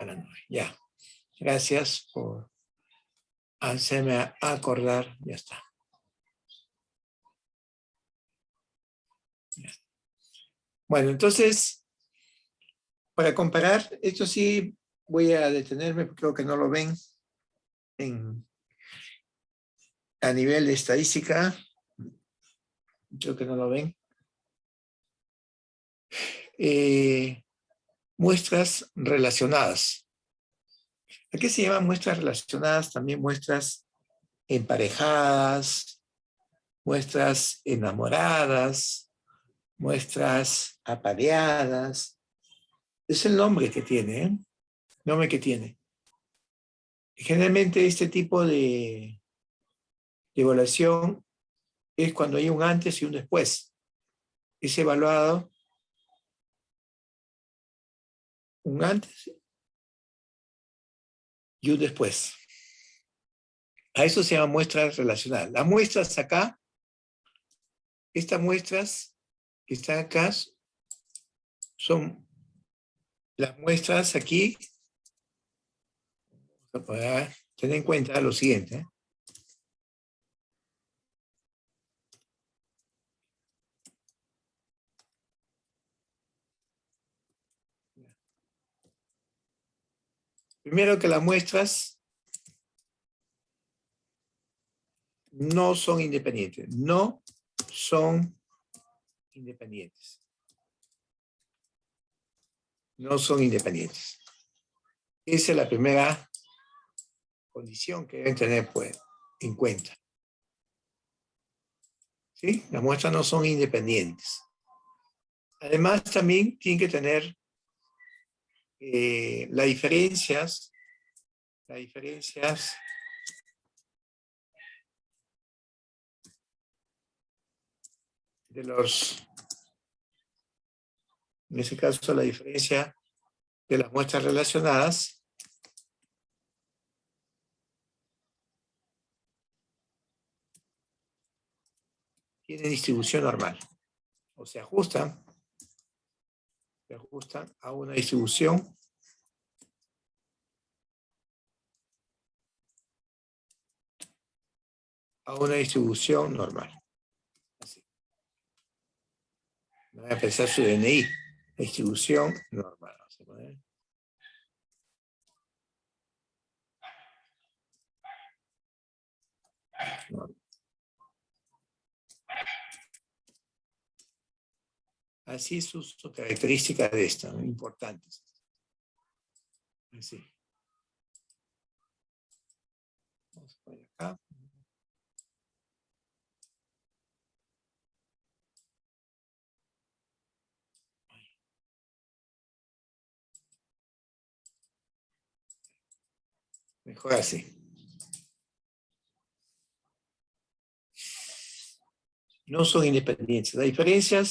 a la 9. Ya. Gracias por hacerme acordar. Ya está. Ya. Bueno, entonces, para comparar, esto sí voy a detenerme, porque creo que no lo ven a nivel de estadística. Creo que no lo ven. Muestras relacionadas. ¿A qué se llaman muestras relacionadas? También muestras emparejadas, muestras enamoradas, muestras apareadas. Es el nombre que tiene, ¿eh? Nombre que tiene. Generalmente este tipo de evaluación es cuando hay un antes y un después. Es evaluado un antes y un después. A eso se llama muestras relacionadas. Las muestras acá, estas muestras que están acá, son las muestras aquí. Para tener en cuenta lo siguiente, ¿eh? Primero, que las muestras no son independientes. No son independientes. No son independientes. Esa es la primera condición que deben tener, pues, en cuenta. ¿Sí? Las muestras no son independientes. Además, también tienen que tener las diferencias de los, en ese caso, la diferencia de las muestras relacionadas tienen distribución normal. O se ajustan a una distribución normal. Así. Voy a pensar su DNI. Distribución normal. Vamos a poner. Normal. Así es su característica de esta, ¿no? Importantes. Así. Vamos a poner acá. Mejor así. No son independientes. La diferencia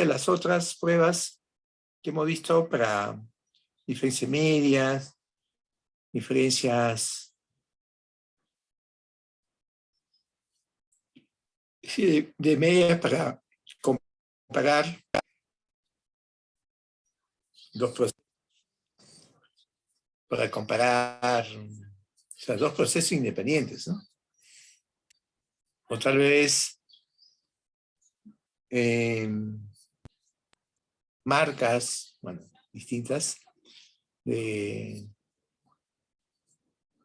de las otras pruebas que hemos visto para diferencias medias, diferencias de medias para comparar dos procesos. Para comparar, o sea, dos procesos independientes, ¿no? O tal vez marcas, bueno, distintas,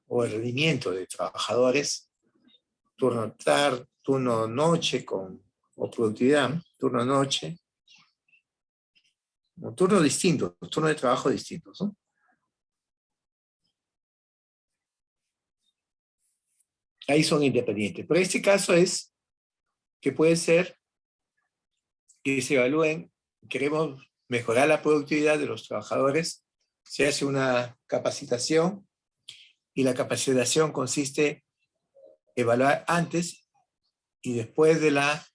o el rendimiento de trabajadores, turno noche o productividad, turno noche, o turnos distintos, turnos de trabajo distintos, ¿no? Ahí son independientes. Pero este caso es que puede ser que se evalúen, queremos mejorar la productividad de los trabajadores, se hace una capacitación y la capacitación consiste en evaluar antes y después de la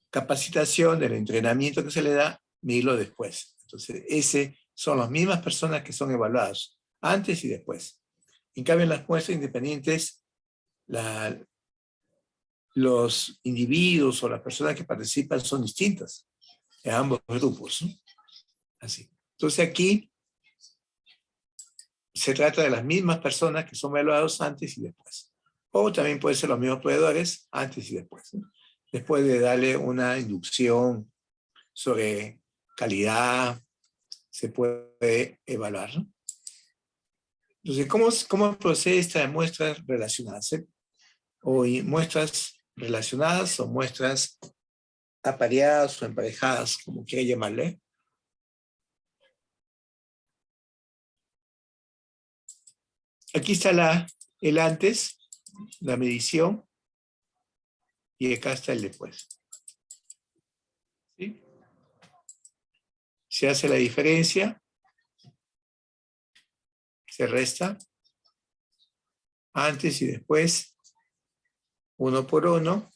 capacitación, del entrenamiento que se le da, medirlo después. Entonces, son las mismas personas que son evaluadas, antes y después. En cambio, en las muestras independientes, los individuos o las personas que participan son distintas en ambos grupos, ¿no? Así. Entonces aquí se trata de las mismas personas que son evaluados antes y después. O también pueden ser los mismos proveedores antes y después, ¿no? Después de darle una inducción sobre calidad, se puede evaluar, ¿no? Entonces, ¿cómo procede esta de muestras relacionadas? O muestras relacionadas o muestras apareadas o emparejadas, como quiera llamarle. Aquí está el antes, la medición, y acá está el después. ¿Sí? Se hace la diferencia, se resta, antes y después, uno por uno,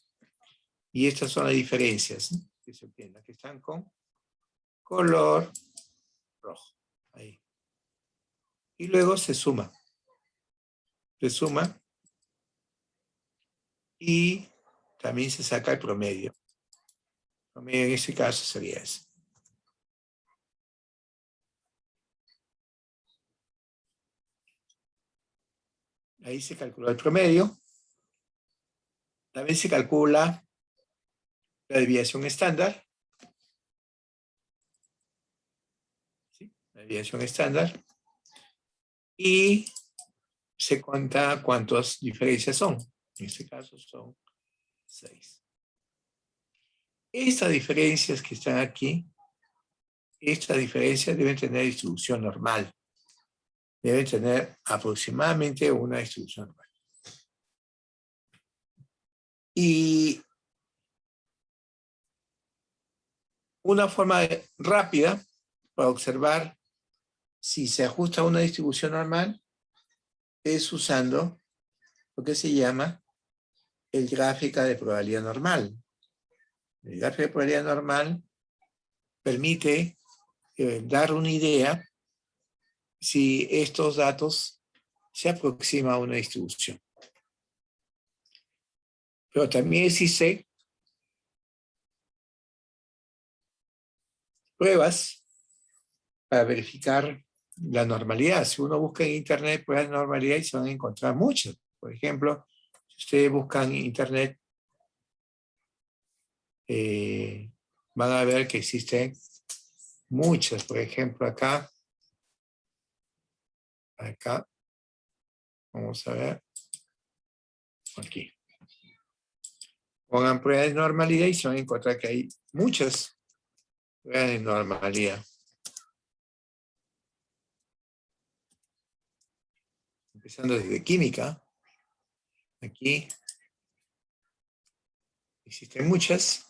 y estas son las diferencias, ¿no? Que se obtienen, que están con color rojo. Ahí. Y luego se suma. Se suma y también se saca el promedio. El promedio en este caso sería ese. Ahí se calculó el promedio. También se calcula la desviación estándar. ¿Sí? La desviación estándar. Y se cuenta cuántas diferencias son. En este caso son 6. Estas diferencias que están aquí, estas diferencias deben tener distribución normal. Deben tener aproximadamente una distribución normal. Y una forma rápida para observar si se ajusta a una distribución normal es usando lo que se llama el gráfico de probabilidad normal. El gráfico de probabilidad normal permite dar una idea si estos datos se aproximan a una distribución. Pero también existe pruebas para verificar la normalidad. Si uno busca en internet pruebas de normalidad y se van a encontrar muchas. Por ejemplo, si ustedes buscan en internet, van a ver que existen muchas. Por ejemplo, acá, vamos a ver, aquí. Pongan pruebas de normalidad y se van a encontrar que hay muchas pruebas de normalidad. Empezando desde química, aquí existen muchas.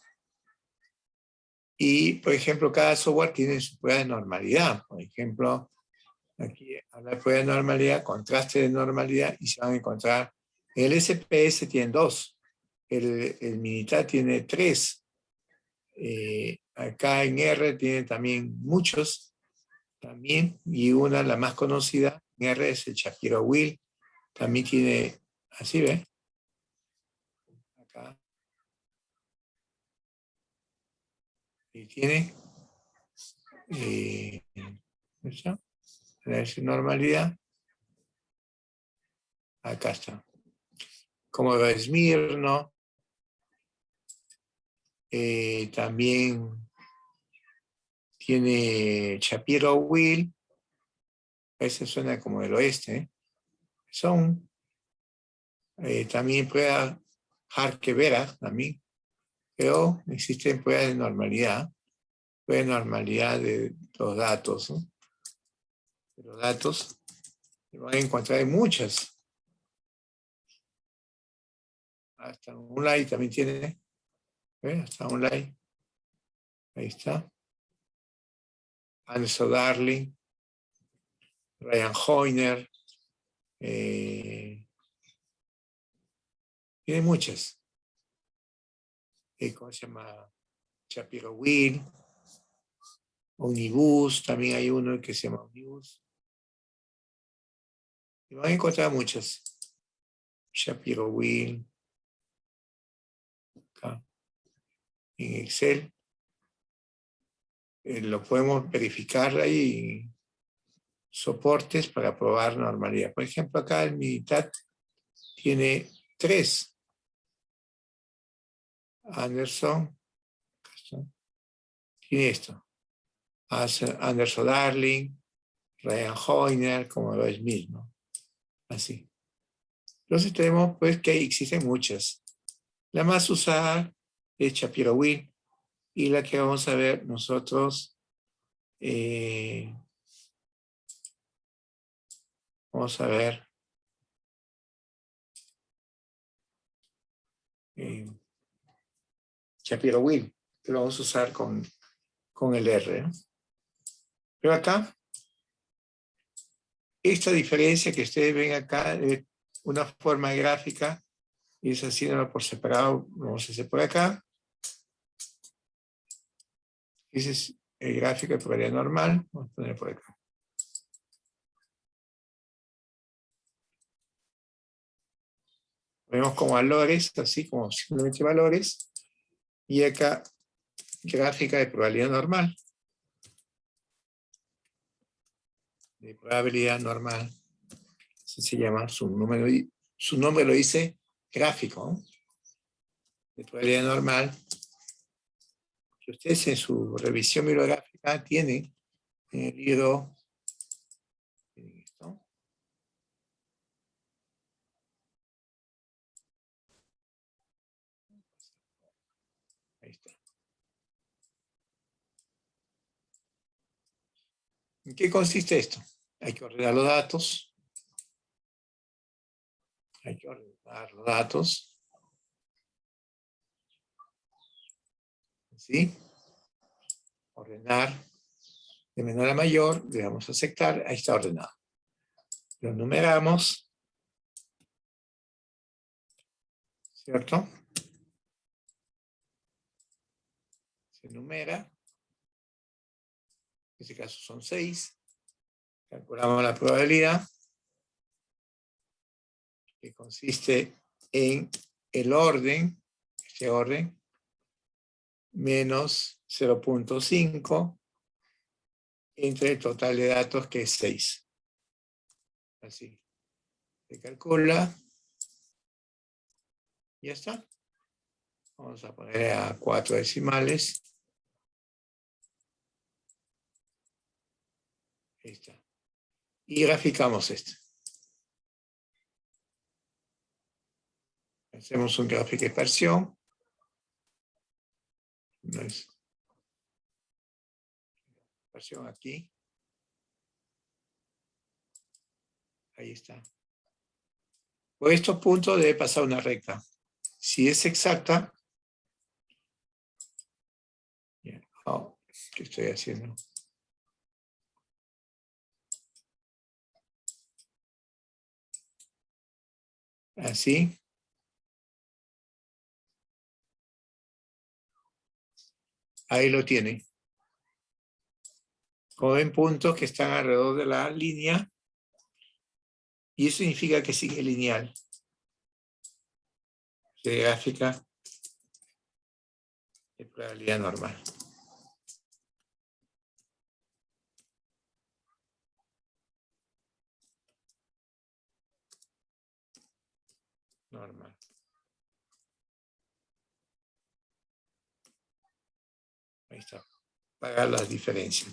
Y, por ejemplo, cada software tiene su prueba de normalidad. Por ejemplo, aquí habla de prueba de normalidad, contraste de normalidad, y se van a encontrar. El SPS tiene 2, el Minitab tiene 3. Acá en R tiene también muchos, también, y una, la más conocida, en R es el Shapiro-Wilk, también tiene, así ve, acá, y tiene, ¿eso? La normalidad, acá está. Como Smirnoff, también tiene Shapiro-Wilk, ese suena como del oeste, ¿eh? Son también pruebas Harke-Vera, también, pero existen pruebas de normalidad, pruebas de normalidad de los datos, ¿no? De los datos, se van a encontrar muchas. Hasta online también tiene, hasta online, ahí está. Anso Darling, Ryan Hoyner, tiene muchas. ¿Cómo se llama? Shapiro-Wilk, Omnibus, también hay uno que se llama Omnibus. Y van a encontrar muchas. Shapiro-Wilk, acá, en Excel. Lo podemos verificar ahí soportes para probar normalidad. Por ejemplo, acá el Minitat tiene 3. Anderson tiene esto. Anderson Darling, Ryan Hoyner, como lo es mismo. Así. Entonces tenemos pues que existen muchas. La más usada es Shapiro-Wilk y la que vamos a ver nosotros vamos a ver Shapiro-Wilk, que lo vamos a usar con el R, ¿no? Pero acá, esta diferencia que ustedes ven acá, una forma gráfica, y es haciéndolo por separado, vamos a hacer por acá. Ese es el gráfico de probabilidad normal, vamos a poner por acá. Vemos como valores, así como simplemente valores, y acá gráfica de probabilidad normal. De probabilidad normal. Así se llama, su nombre lo dice gráfico, ¿no? De probabilidad normal. Que ustedes en su revisión bibliográfica tienen en el libro. ¿No? Ahí está. ¿En qué consiste esto? Hay que ordenar los datos. Hay que ordenar los datos. ¿Sí? Ordenar de menor a mayor, le damos a aceptar, ahí está ordenado. Lo numeramos, ¿cierto? Se numera, en este caso son 6, calculamos la probabilidad, que consiste en el orden, este orden, menos 0.5 entre el total de datos, que es 6. Así. Se calcula. Y ya está. Vamos a poner a 4 decimales. Ahí está. Y graficamos esto. Hacemos un gráfico de dispersión. No es dispersión aquí. Ahí está. Por estos puntos debe pasar una recta. Si es exacta, oh, ¿qué estoy haciendo? Así. Ahí lo tienen. Como ven, puntos que están alrededor de la línea. Y eso significa que sigue lineal. De gráfica de probabilidad normal. Normal. Ahí está. Pagar las diferencias.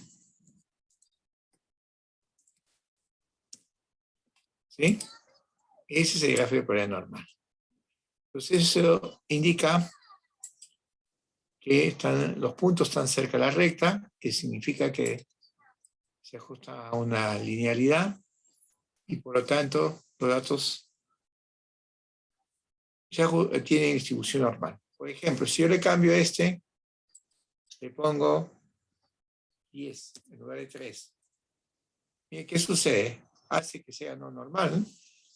¿Sí? Ese es el gráfico de probabilidad normal. Entonces eso indica que los puntos están cerca de la recta, que significa que se ajusta a una linealidad y por lo tanto los datos ya tienen distribución normal. Por ejemplo, si yo le cambio a este, le pongo 10 en lugar de 3. Mire, ¿qué sucede? Hace que sea no normal,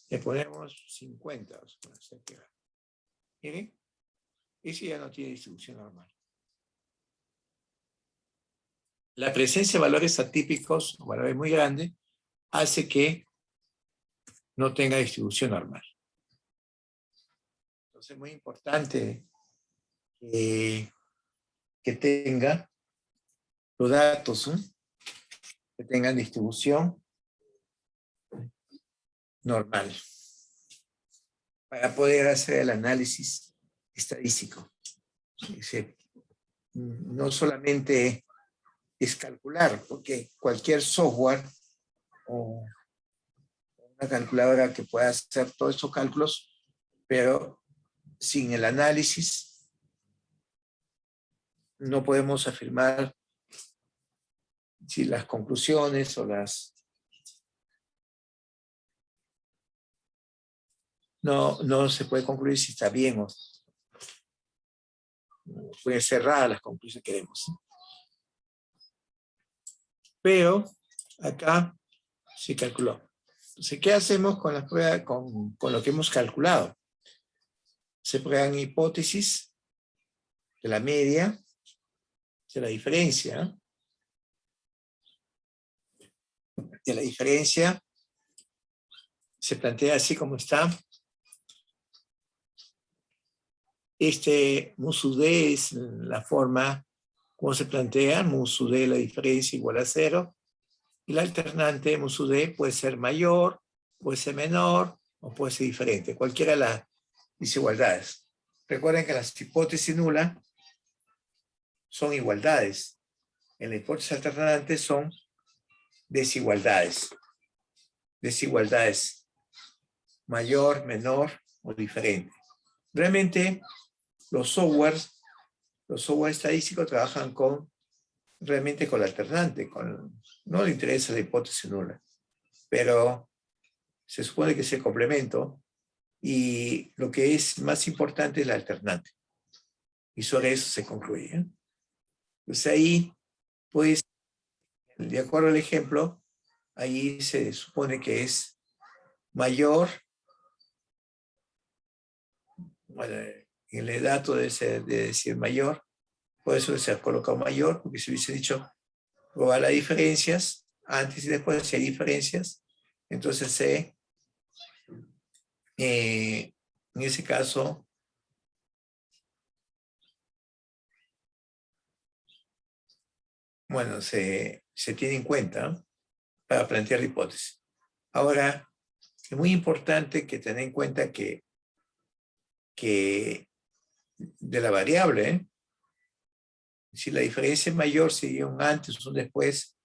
le ponemos 50. Miren, ese ya no tiene distribución normal. La presencia de valores atípicos, o valores muy grandes, hace que no tenga distribución normal. Entonces es muy importante que tenga los datos, que tengan distribución normal para poder hacer el análisis estadístico. No solamente es calcular, porque cualquier software o una calculadora que pueda hacer todos estos cálculos, pero sin el análisis no podemos afirmar si las conclusiones o no se puede concluir si está bien o puede ser errada las conclusiones que queremos. Pero acá se calculó. Entonces, ¿qué hacemos con las pruebas, con lo que hemos calculado? Se prueban hipótesis de la media, de la diferencia. De la diferencia se plantea así como está. Mu sub d es la forma como se plantea, mu sub d la diferencia igual a 0, y la alternante mu sub d puede ser mayor, puede ser menor, o puede ser diferente, cualquiera de las desigualdades. Recuerden que las hipótesis nulas son igualdades. En la hipótesis alternante son desigualdades. Desigualdades. Mayor, menor o diferente. Realmente los softwares estadísticos trabajan realmente con la alternante. No le interesa la hipótesis nula. Pero se supone que es el complemento y lo que es más importante es la alternante. Y sobre eso se concluye. Entonces ahí, pues, de acuerdo al ejemplo, ahí se supone que es mayor, bueno, en el dato de decir mayor, por eso se ha colocado mayor, porque si hubiese dicho probar las diferencias, antes y después si hay diferencias, entonces en ese caso, bueno, se tiene en cuenta para plantear la hipótesis. Ahora, es muy importante que tener en cuenta que de la variable, si la diferencia es mayor, si hay un antes o un después,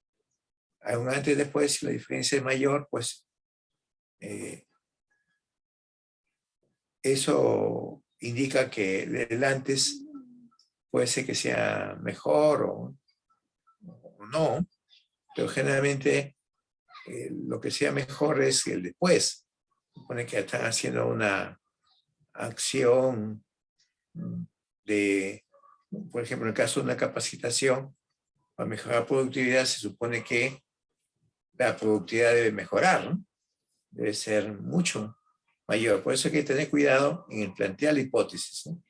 hay un antes y después, si la diferencia es mayor, pues eso indica que el antes puede ser que sea mejor o no, pero generalmente lo que sea mejor es el después. Supone que están haciendo una acción por ejemplo, en el caso de una capacitación, para mejorar productividad se supone que la productividad debe mejorar, ¿no? Debe ser mucho mayor. Por eso hay que tener cuidado en el plantear la hipótesis, ¿no?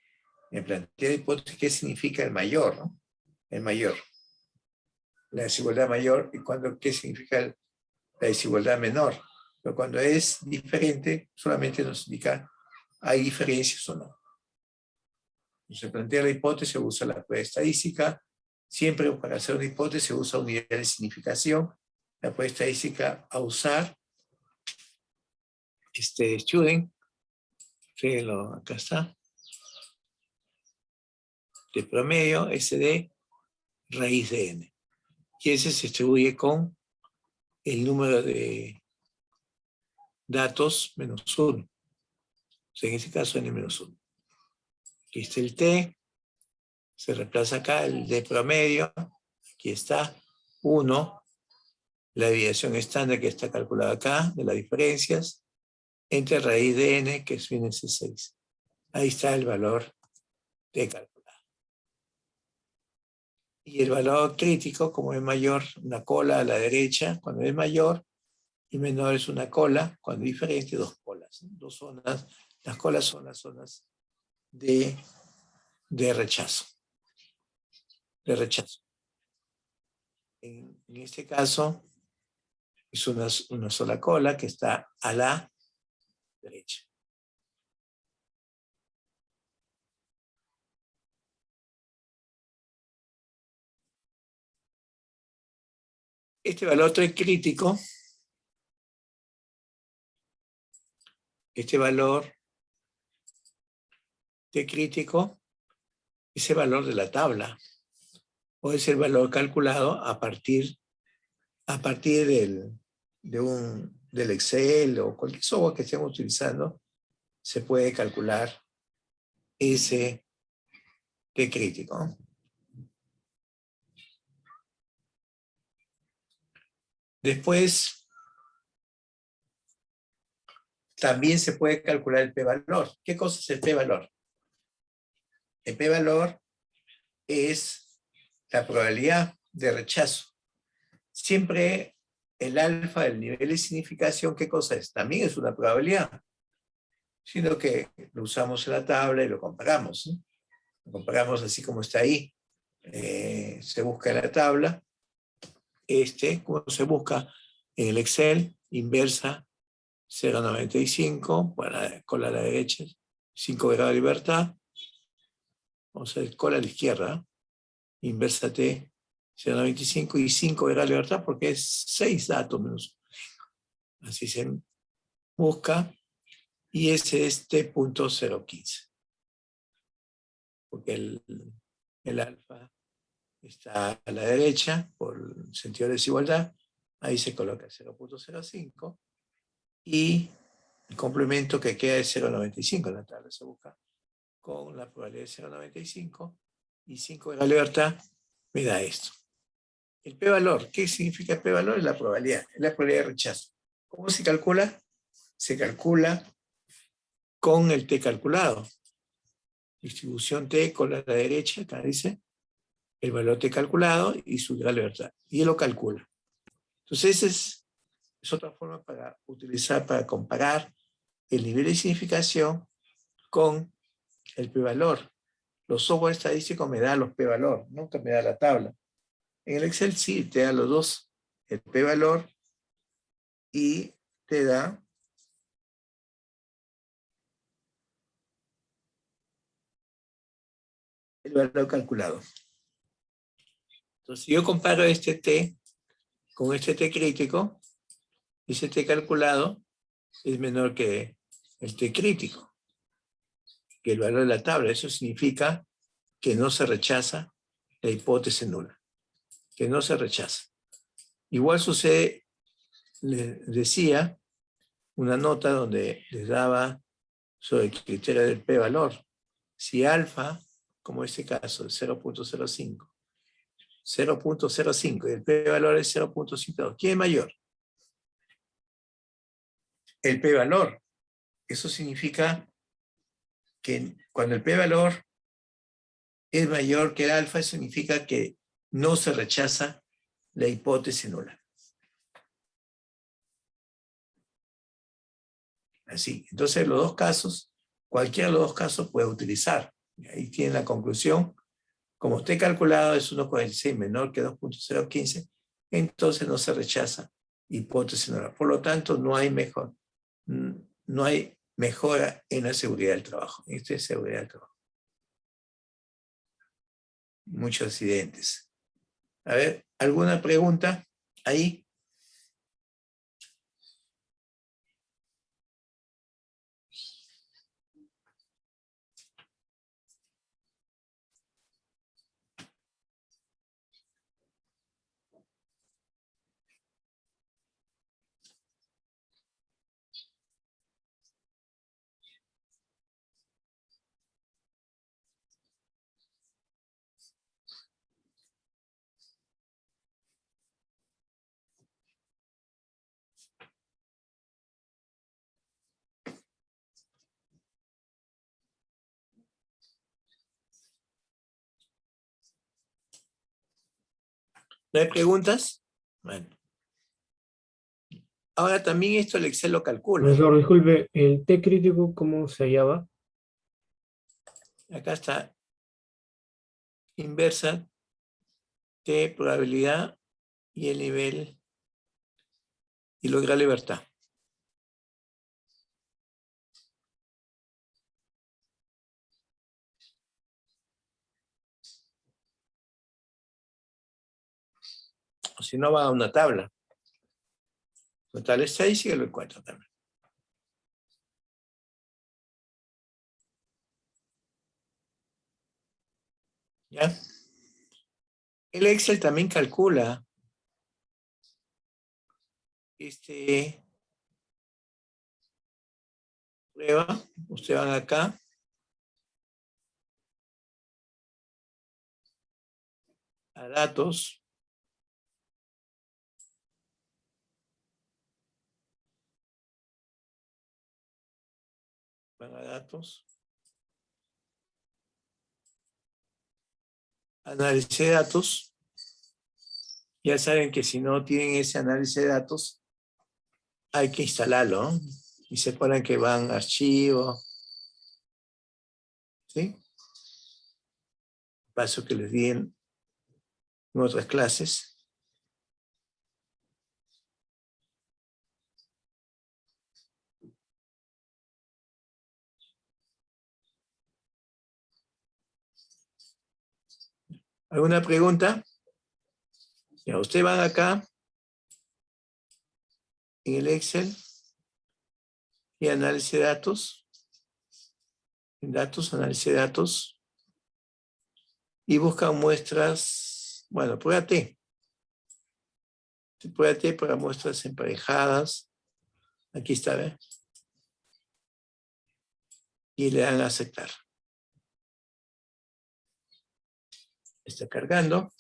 En el plantear la hipótesis, ¿qué significa el mayor, ¿no? El mayor. La desigualdad mayor y qué significa la desigualdad menor. Pero cuando es diferente, solamente nos indica hay diferencias o no. Se plantea la hipótesis, se usa la prueba estadística. Siempre para hacer una hipótesis se usa unidad de significación. La prueba estadística a usar. Student, acá está. De promedio, SD, raíz de n. Y ese se distribuye con el número de datos menos 1. O sea, en este caso n menos 1. Aquí está el t. Se reemplaza acá el de promedio. Aquí está 1. La desviación estándar que está calculada acá, de las diferencias, entre raíz de n, que viene a ser 6. Ahí está el valor de calculado. Y el valor crítico, como es mayor, una cola a la derecha, cuando es mayor, y menor es una cola, cuando es diferente, dos colas. Dos zonas. Las colas son las zonas de rechazo. De rechazo. En este caso, es una sola cola que está a la derecha. Este valor 3 crítico este valor T crítico es el valor de la tabla, o es el valor calculado a partir del Excel o cualquier software que estemos utilizando, se puede calcular ese T crítico. Después, también se puede calcular el p-valor. ¿Qué cosa es el p-valor? El p-valor es la probabilidad de rechazo. Siempre el alfa del nivel de significación, ¿qué cosa es? También es una probabilidad, sino que lo usamos en la tabla y lo comparamos, ¿no? Lo comparamos así como está ahí. Se busca en la tabla, como se busca en el Excel, inversa 0,95, cola a la derecha, 5 grados de libertad, vamos a ver, cola a la izquierda, inversa T 0,95 y 5 grados de libertad porque es 6 datos menos. Así se busca, y ese es T.015, porque el alfa está a la derecha por sentido de desigualdad, ahí se coloca 0.05 y el complemento que queda es 0.95 en la tabla, se busca con la probabilidad de 0.95 y 5 de la libertad me da esto. El p-valor, ¿qué significa el p-valor? Es la probabilidad de rechazo. ¿Cómo se calcula? Se calcula con el t calculado. Distribución t con la derecha, acá dice, el valor t calculado y su grado de libertad. Y él lo calcula. Entonces, es otra forma para utilizar, para comparar el nivel de significación con el p-valor. Los software estadísticos me dan los p-valor, nunca me da la tabla. En el Excel sí, te da los dos, el p-valor y te da el valor calculado. Entonces, si yo comparo este t con este t crítico, ese t calculado es menor que el t crítico, que el valor de la tabla. Eso significa que no se rechaza la hipótesis nula, que no se rechaza. Igual sucede, les decía, una nota donde les daba sobre el criterio del p-valor. Si alfa, como este caso, es 0.05, 0.05 y el p-valor es 0.52, ¿quién es mayor? El p-valor. Eso significa que cuando el p-valor es mayor que el alfa, eso significa que no se rechaza la hipótesis nula. Así. Entonces, los dos casos, cualquiera de los dos casos puede utilizar. Ahí tienen la conclusión. Como esté calculado es 1,46 menor que 2.015, entonces no se rechaza hipótesis nula. Por lo tanto, no hay mejora en la seguridad del trabajo. Esto es seguridad del trabajo. Muchos accidentes. A ver, ¿alguna pregunta ahí? ¿No hay preguntas? Bueno. Ahora también esto el Excel lo calcula. Profesor, disculpe, ¿el T crítico cómo se hallaba? Acá está inversa T probabilidad y el nivel y logra libertad. O si no, va a una tabla. Una tabla estadística y lo encuentra también. ¿Ya? El Excel también calcula prueba. Ustedes van acá. A datos. Van a datos. Análisis de datos. Ya saben que si no tienen ese análisis de datos, hay que instalarlo, ¿no? Y se acuerdan que van a archivo. ¿Sí? Paso que les di en otras clases. ¿Alguna pregunta? Ya, ustedes van acá en el Excel y análisis de datos. En datos, análisis de datos. Y buscan muestras, bueno, prueba T. Prueba T para muestras emparejadas. Aquí está, ¿ve? Y le dan a aceptar. Está cargando.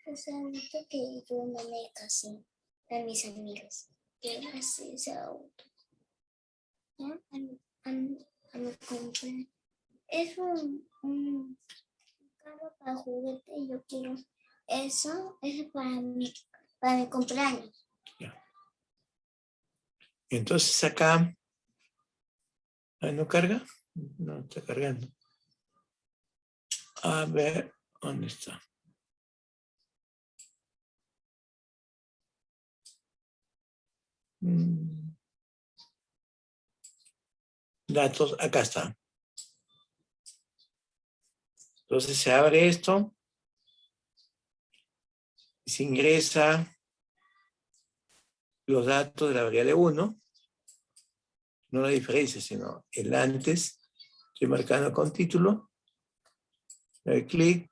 Ese auto que yo mandé casi a mis amigos. Que hace ese auto. ¿Ya? Me compré. Es un carro para juguete y yo quiero eso. Es para mi cumpleaños. Ya. Entonces acá, ¿no carga? No está cargando. A ver, ¿dónde está? Datos, acá está. Entonces se abre esto. Y se ingresa los datos de la variable 1. No la diferencia, sino el antes. Estoy marcando con título. Doy clic.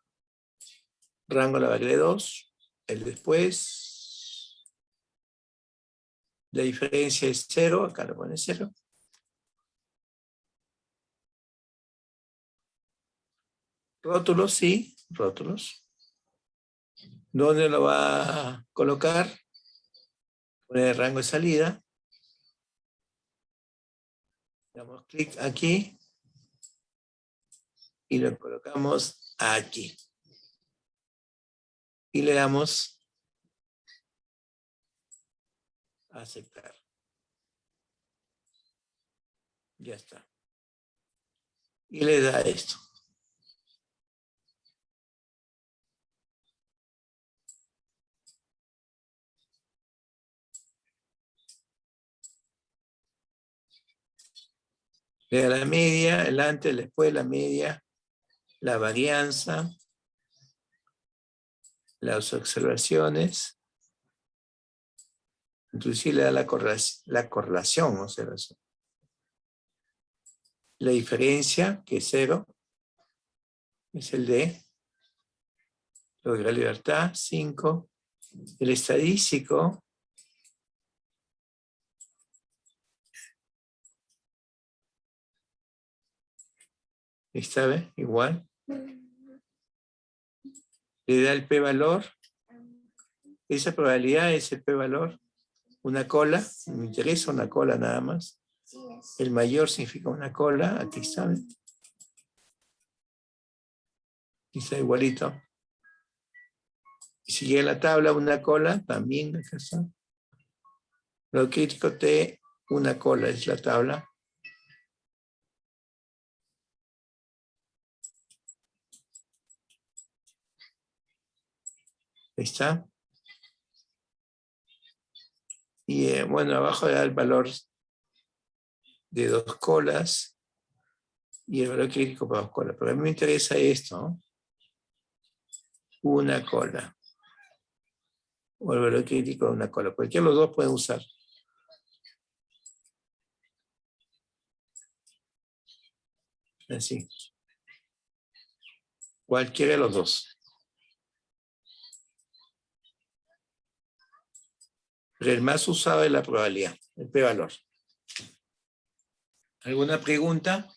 Rango la variable 2. El después. La diferencia es 0. Acá lo pone 0. Rótulos, sí. Rótulos. ¿Dónde lo va a colocar? Poner el rango de salida. Damos clic aquí. Y lo colocamos aquí. Y le damos a aceptar. Ya está. Y le da esto. Le da la media, el antes, el después, la media, la varianza, las observaciones. Inclusive le da la correlación, o sea, la diferencia, que es 0, es el D. Luego la libertad, 5. El estadístico, esta vez, igual. Le da el p-valor. Esa probabilidad es el p-valor. Una cola, me interesa una cola nada más. El mayor significa una cola, aquí está. Aquí está igualito. Y si llega a la tabla una cola, también acá está. Lo crítico T, una cola es la tabla. Ahí está. Y bueno, abajo da el valor de 2 colas y el valor crítico para 2 colas. Pero a mí me interesa esto, ¿no? una cola. O el valor crítico de una cola. Cualquiera de los dos pueden usar. Así. Cualquiera de los dos. Pero el más usado es la probabilidad, el p-valor. ¿Alguna pregunta?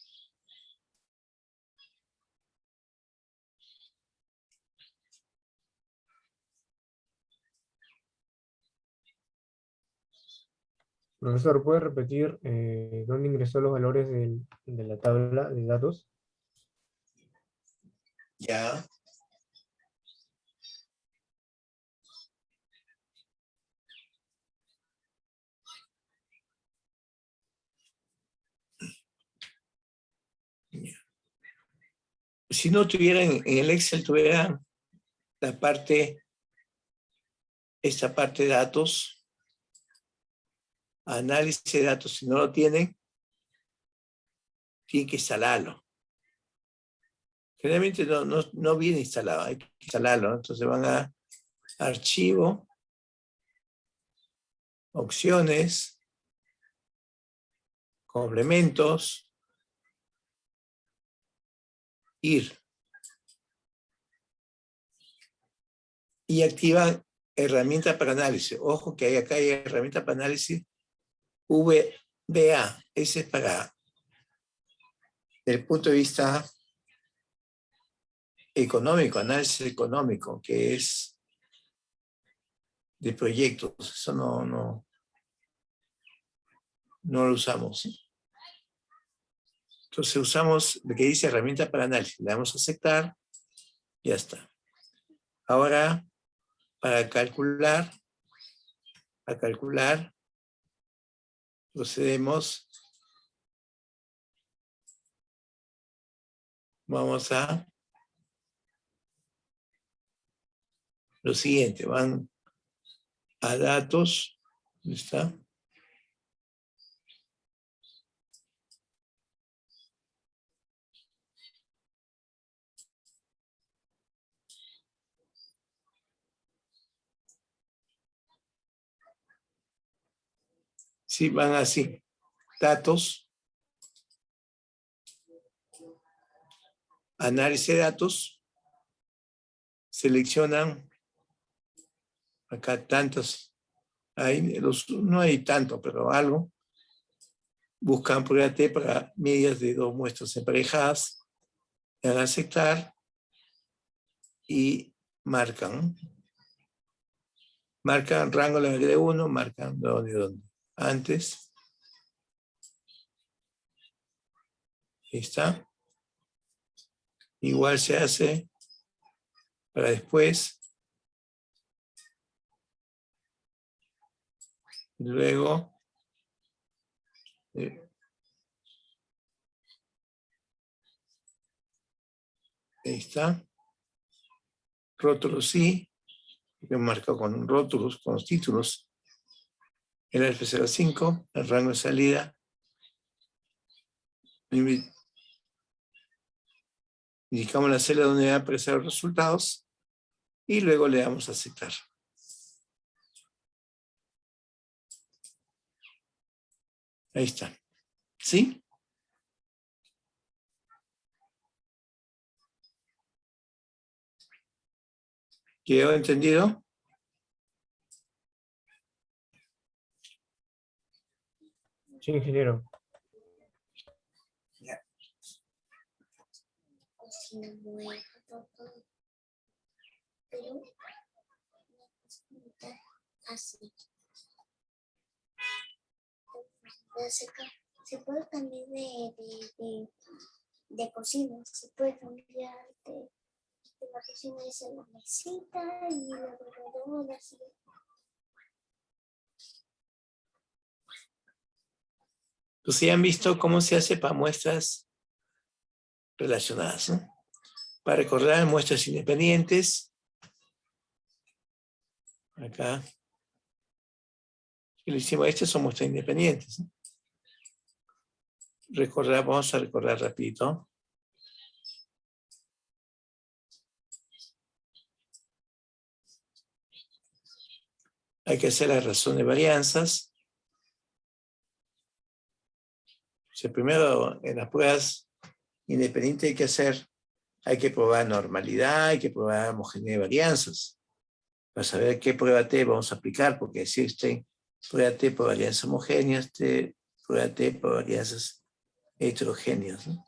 Profesor, ¿puede repetir dónde ingresó los valores de la tabla de datos? Ya. Si no tuvieran, en el Excel tuvieran la parte, esta parte de datos, análisis de datos, si no lo tienen, tienen que instalarlo. Generalmente no viene instalado, hay que instalarlo, ¿no? Entonces van a archivo, opciones, complementos, ir. Y activan herramienta para análisis. Ojo que acá hay herramienta para análisis VBA. Ese es para el punto de vista económico, análisis económico, que es de proyectos. Eso no lo usamos. Entonces usamos lo que dice herramienta para análisis. Le damos a aceptar. Ya está. Ahora, para calcular, procedemos. Vamos a lo siguiente. Van a datos. ¿Dónde está? Sí, van así. Datos. Análisis de datos. Seleccionan. Acá tantos. No hay tanto, pero algo. Buscan prueba T para medias de dos muestras emparejadas. Le dan a aceptar. Y marcan. Marcan rango de 1, marcan dónde. Antes. Ahí está. Igual se hace para después. Luego. Ahí está. Rótulos sí. Que marco con rótulos, con los títulos. El F05, el rango de salida. Indicamos la celda donde va a aparecer los resultados y luego le damos a aceptar. Ahí está. ¿Sí? ¿Quedó entendido? Sí, ingeniero. Ya. Pero así. Se puede cambiar de cocina, se puede cambiar de la cocina de la mesita y la bebedora, así. Pues ya han visto cómo se hace para muestras relacionadas, ¿no? Para recordar muestras independientes. Acá. Y le hicimos, estas son muestras independientes, ¿no? Vamos a recordar rapidito. hay que hacer la razón de varianzas. O sea, primero, en las pruebas independientes hay que probar normalidad, hay que probar homogeneidad de varianzas. Para saber qué prueba T vamos a aplicar, porque existen prueba T por varianzas homogéneas, prueba T por varianzas heterogéneas, ¿no?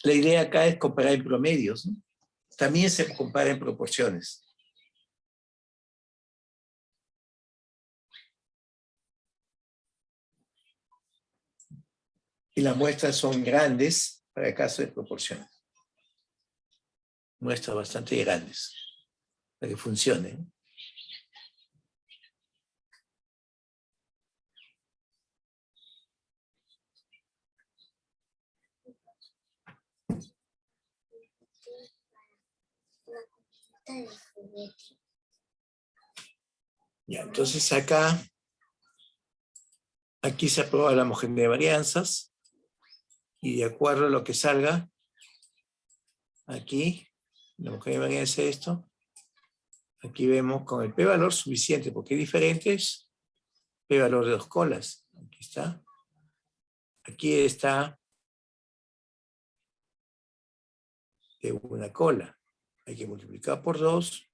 La idea acá es comparar en promedios, ¿no? También se compara en proporciones. Y las muestras son grandes para el caso de proporciones. Muestras bastante grandes para que funcione, ¿no? De juguete. Ya, entonces aquí se aprueba la homogeneidad de varianzas y de acuerdo a lo que salga aquí, la homogeneidad de varianza es esto. Aquí vemos con el p-valor suficiente, porque es diferente, es p-valor de 2 colas. Aquí está. Aquí está de 1 cola. Hay que multiplicar por 2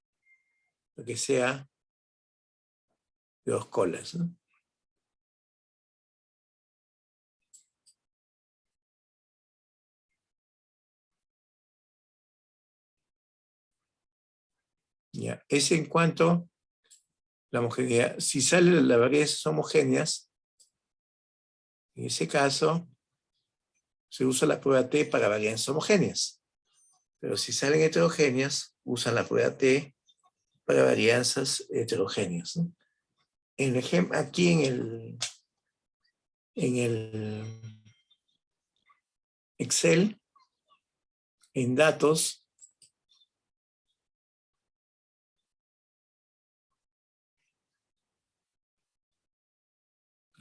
para que sea de 2 colas, ¿no? Ya, es en cuanto a la homogeneidad. Si salen las varianzas homogéneas, en ese caso se usa la prueba T para varianzas homogéneas. Pero si salen heterogéneas, usan la prueba T para varianzas heterogéneas, ¿no? En el ejemplo, aquí en el Excel, en datos,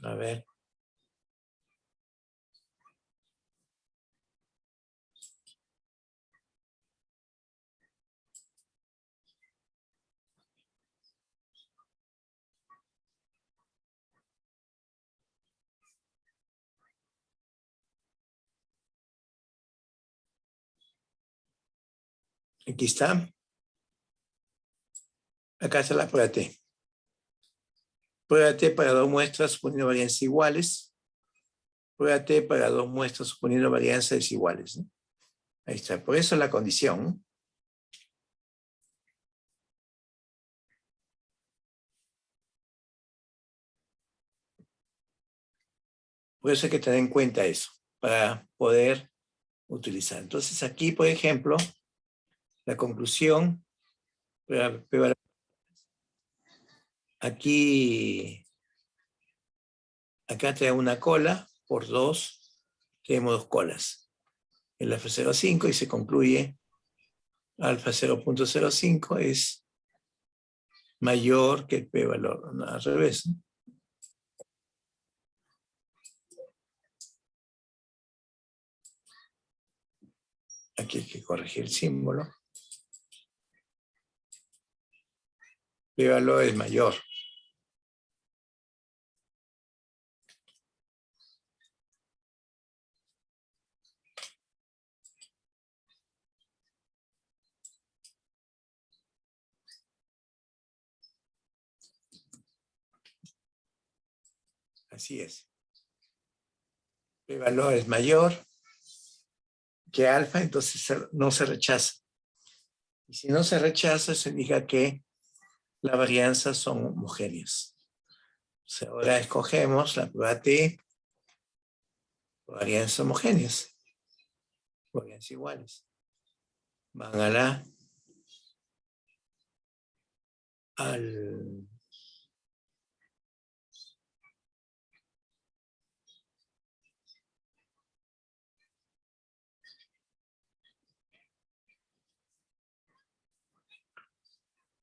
a ver, aquí está. Acá está la prueba T. Prueba T para 2 muestras suponiendo varianzas iguales. Prueba T para 2 muestras suponiendo varianzas desiguales, ¿no? Ahí está. Por eso la condición, ¿no? Por eso hay que tener en cuenta eso, para poder utilizar. Entonces aquí, por ejemplo, la conclusión, aquí, acá trae 1 cola, por 2, tenemos 2 colas. El alfa 0,5 y se concluye alfa 0.05 es mayor que el p-valor, no, al revés, ¿no? Aquí hay que corregir el símbolo. P-valor es mayor. Así es. P-valor es mayor que alfa, entonces no se rechaza. Y si no se rechaza, se indica que las varianzas son homogéneas. O sea, ahora escogemos la prueba T, varianzas homogéneas, varianzas iguales. Van al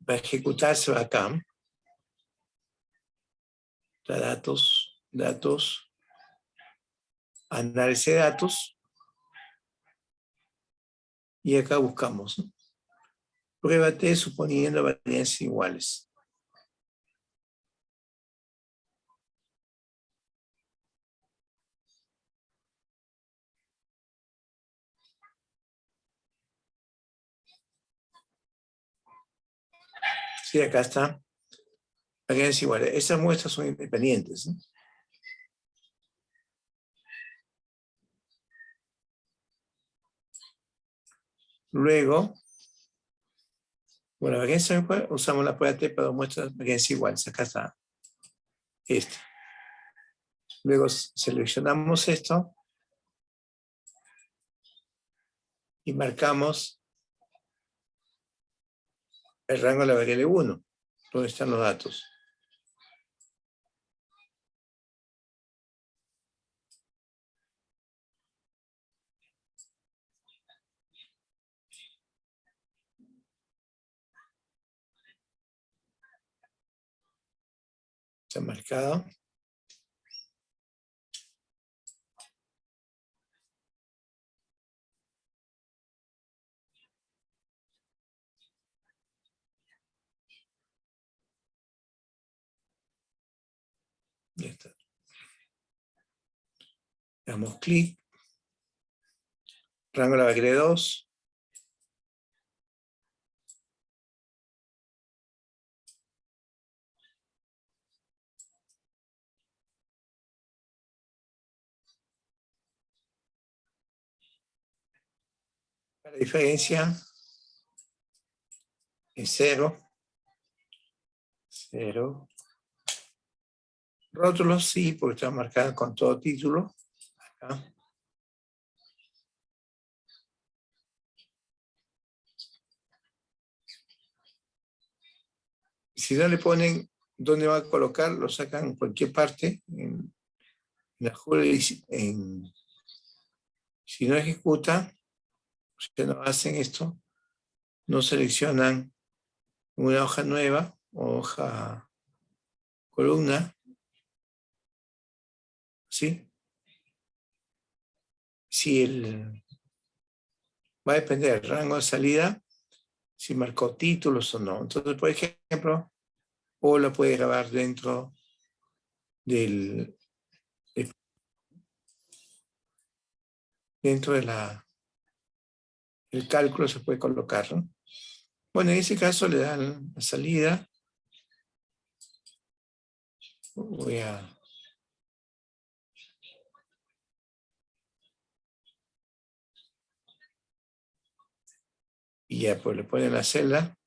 va a ejecutarse acá. Datos, análisis de datos. Y acá buscamos, ¿no? Prueba T suponiendo varianzas iguales. Sí, acá está. Varianzas iguales. Esas muestras son independientes, ¿no? Luego, bueno, varianza igual, usamos la prueba T para muestras varianzas iguales. Acá está. Esta. Luego seleccionamos esto y marcamos el rango de la variable 1, donde están los datos. Está marcado. Ya está. Damos clic. Rango de la variable 2. La diferencia es 0. 0. Rótulos sí, porque está marcado con todo título. Acá. Si no le ponen dónde va a colocar, lo sacan en cualquier parte. En la si no ejecuta, si no hacen esto, no seleccionan una hoja nueva o hoja columna. ¿Sí? Va a depender del rango de salida, si marcó títulos o no. Entonces, por ejemplo, o lo puede grabar dentro del el cálculo se puede colocar, ¿no? Bueno, en ese caso le dan la salida. Y ya, pues le ponen la celda,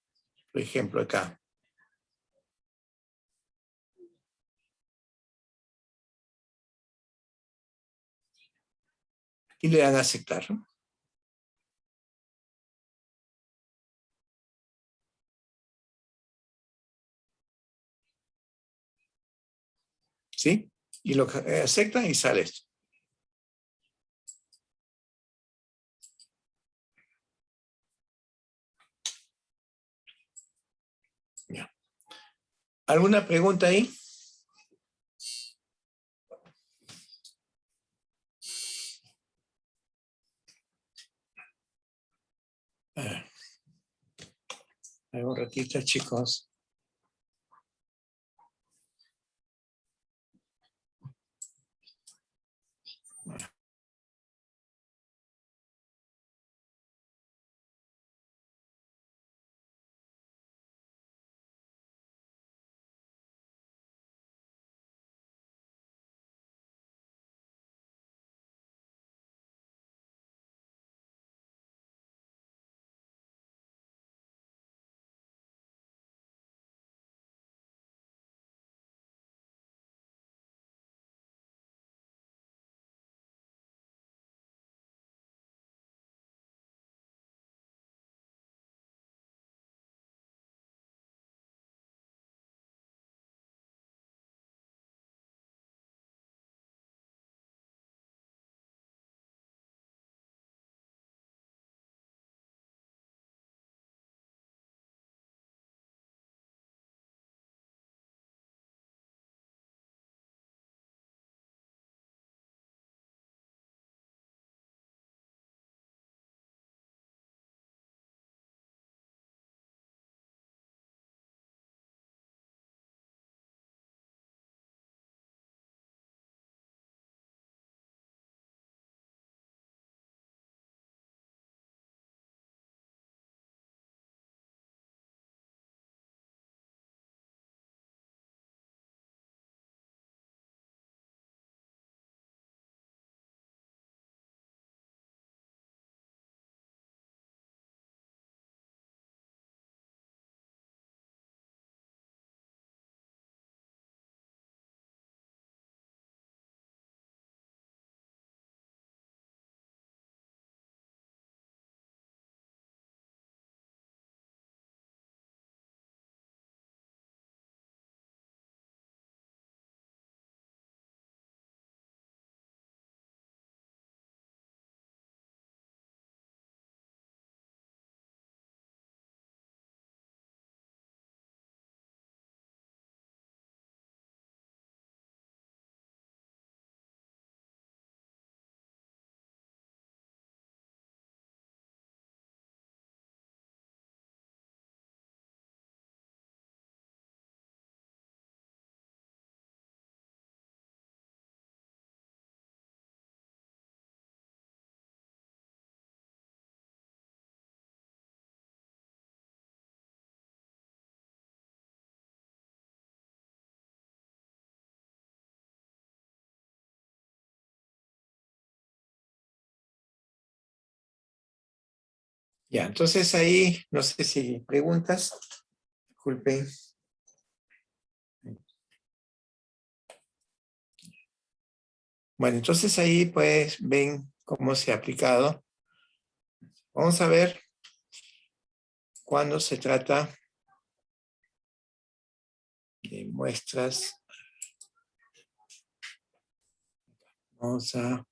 por ejemplo, acá. Y le dan a aceptar, ¿no? ¿Sí? Y lo aceptan y sale esto. Ya. ¿Alguna pregunta ahí? A ver, un ratito, chicos. Ya, entonces ahí, no sé si preguntas. Disculpen. Bueno, entonces ahí pues ven cómo se ha aplicado. Vamos a ver cuando se trata de muestras. Vamos a...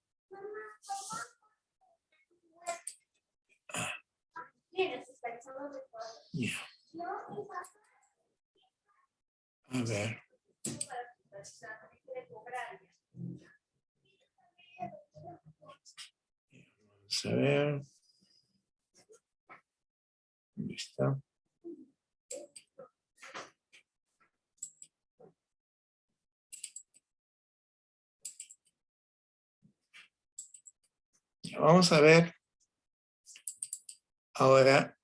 Ya. A ver. Vamos a ver. ¿Dónde está? Ya, vamos a ver ahora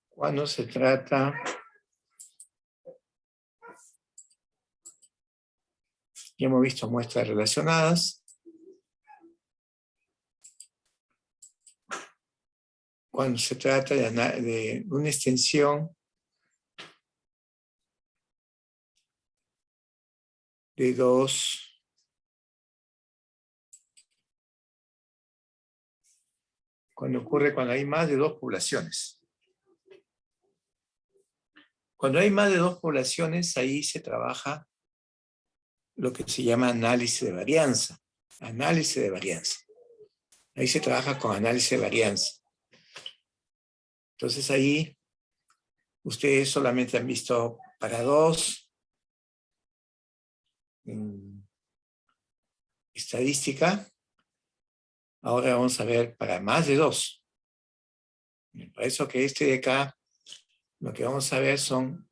cuando se trata ya hemos visto muestras relacionadas. Cuando se trata de una extensión de dos cuando hay más de dos poblaciones. Cuando hay más de dos poblaciones, ahí se trabaja lo que se llama análisis de varianza. Análisis de varianza. Ahí se trabaja con análisis de varianza. Entonces ahí ustedes solamente han visto para dos en estadística. Ahora vamos a ver para más de dos. Por eso que de acá, lo que vamos a ver son,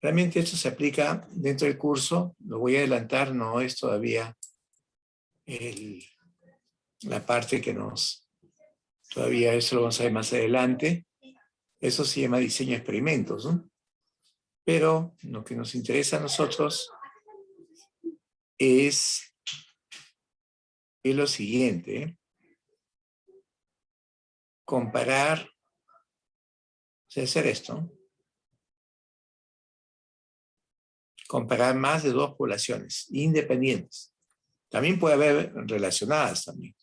realmente esto se aplica dentro del curso, lo voy a adelantar, no es todavía la parte que todavía eso lo vamos a ver más adelante. Eso se llama diseño de experimentos, ¿no? Pero lo que nos interesa a nosotros es lo siguiente, comparar, o sea, hacer esto, comparar más de dos poblaciones independientes. También puede haber relacionadas también.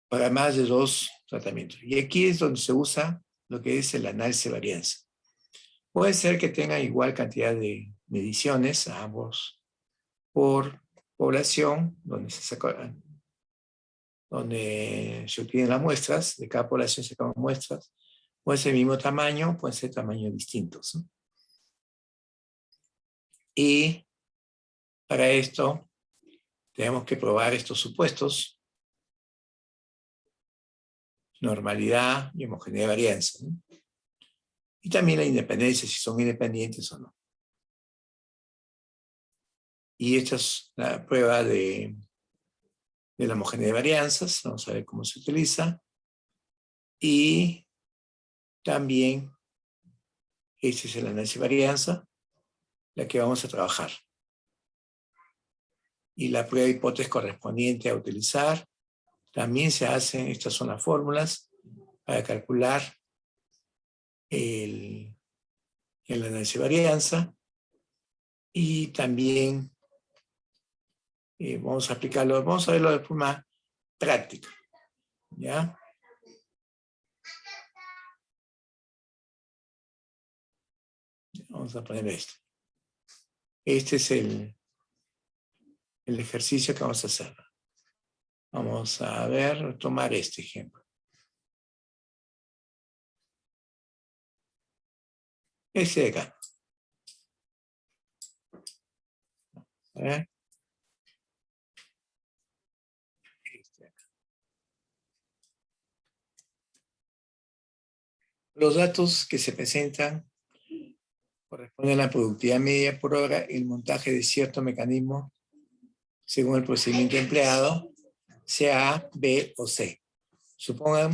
Para más de dos tratamientos. Y aquí es donde se usa lo que es el análisis de varianza. Puede ser que tengan igual cantidad de mediciones a ambos por población, donde se obtienen las muestras, de cada población se sacan muestras, puede ser el mismo tamaño, pueden ser tamaños distintos, ¿no? Y para esto tenemos que probar estos supuestos, normalidad y homogeneidad de varianza, ¿no? Y también la independencia, si son independientes o no. Y esta es la prueba de la homogeneidad de varianzas. Vamos a ver cómo se utiliza. Y también, este es el análisis de varianza, la que vamos a trabajar. Y la prueba de hipótesis correspondiente a utilizar. También se hacen, estas son las fórmulas para calcular el análisis de varianza. Y también vamos a aplicarlo, vamos a verlo de forma práctica. ¿Ya? Vamos a poner esto. Este es el ejercicio que vamos a hacer. Vamos a ver, tomar este ejemplo. Este de acá. A ver. Este de acá. Los datos que se presentan corresponden a la productividad media por hora, el montaje de cierto mecanismo según el procedimiento empleado, sea A, B o C. Suponga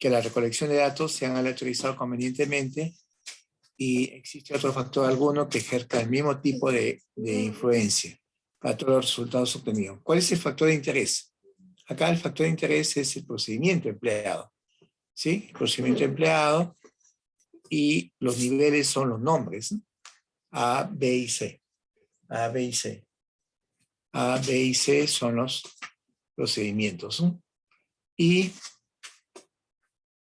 que la recolección de datos se han aleatorizado convenientemente y existe otro factor alguno que ejerza el mismo tipo de influencia para todos los resultados obtenidos. ¿Cuál es el factor de interés? Acá el factor de interés es el procedimiento empleado, ¿sí? El procedimiento empleado y los niveles son los nombres, ¿no? A, B y C. A, B y C. A, B y C son los procedimientos, ¿no? Y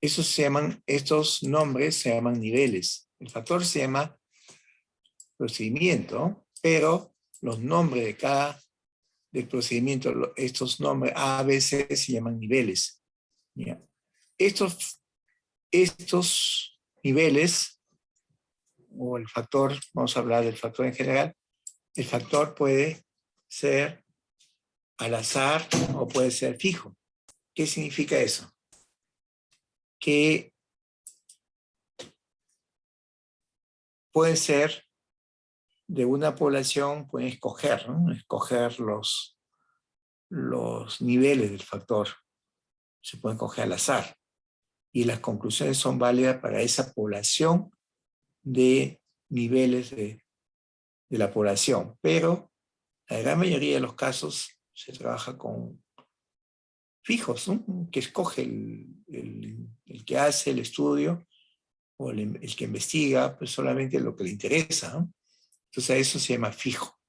estos nombres se llaman niveles. El factor se llama procedimiento, pero los nombres de cada del procedimiento, estos nombres A, B, C se llaman niveles. ¿Ya? Estos niveles, o el factor, vamos a hablar del factor en general, el factor puede ser al azar o puede ser fijo. ¿Qué significa eso? Que puede ser de una población, pueden escoger, ¿no? Escoger los niveles del factor. Se pueden escoger al azar. Y las conclusiones son válidas para esa población de niveles de la población. Pero la gran mayoría de los casos se trabaja con fijos, ¿no? Que escoge el que hace el estudio o el que investiga, pues solamente lo que le interesa, ¿no? Entonces a eso se llama fijo.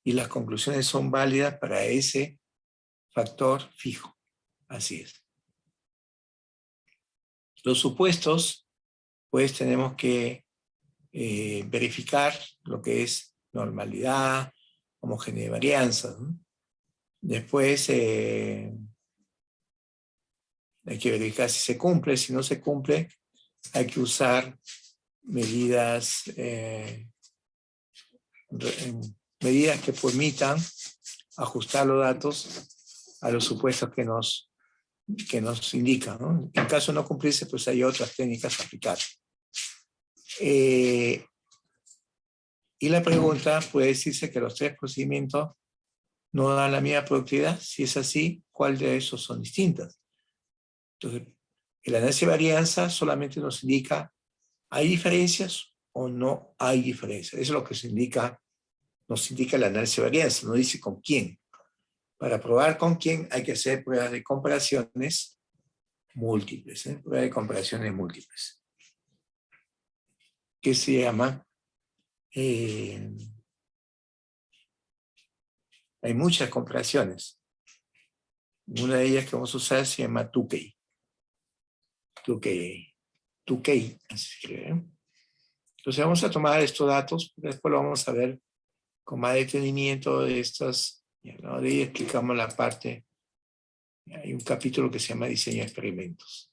Y las conclusiones son válidas para ese factor fijo. Así es. Los supuestos, pues tenemos que verificar lo que es normalidad, homogeneidad de varianza, ¿no? Después hay que verificar si se cumple. Si no se cumple, hay que usar medidas que permitan ajustar los datos a los supuestos que nos indican, ¿no? En caso de no cumplirse, pues hay otras técnicas a aplicar. Y la pregunta puede decirse que los tres procedimientos no dan la misma productividad. Si es así, ¿cuál de esos son distintas? Entonces, el análisis de varianza solamente nos indica ¿hay diferencias o no hay diferencias? Eso es lo que nos indica el análisis de varianza, no dice con quién. Para probar con quién hay que hacer pruebas de comparaciones múltiples, pruebas de comparaciones múltiples, que se llama, hay muchas comparaciones. Una de ellas que vamos a usar se llama Tukey. Tukey, así se escribe. Entonces vamos a tomar estos datos, después lo vamos a ver con más detenimiento de estas, ¿no? De ahí explicamos la parte, hay un capítulo que se llama diseño de experimentos.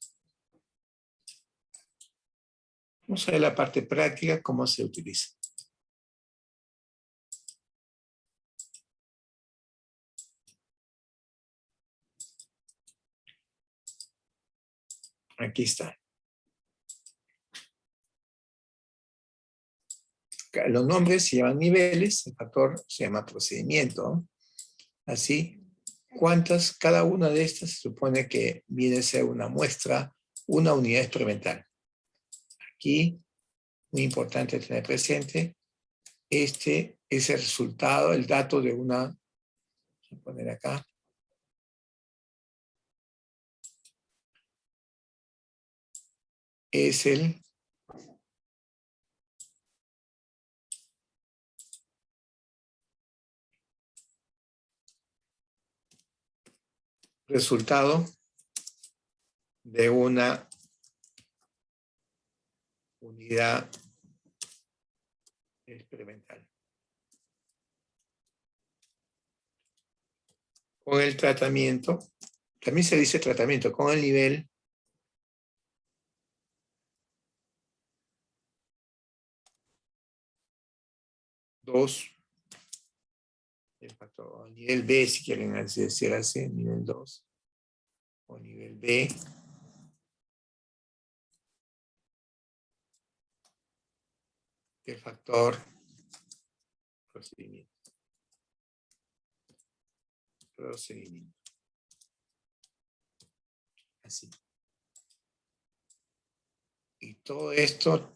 Vamos a ver la parte práctica, cómo se utiliza. Aquí está. Los nombres se llaman niveles, el factor se llama procedimiento. Así, cada una de estas se supone que viene a ser una muestra, una unidad experimental. Aquí, muy importante tener presente, este es el resultado, el dato de una, voy a poner acá, es el resultado de una unidad experimental. Con el tratamiento, también se dice tratamiento, con el nivel el factor, o nivel B, si quieren decir así, nivel 2, o nivel B, del factor procedimiento. Así. Y todo esto,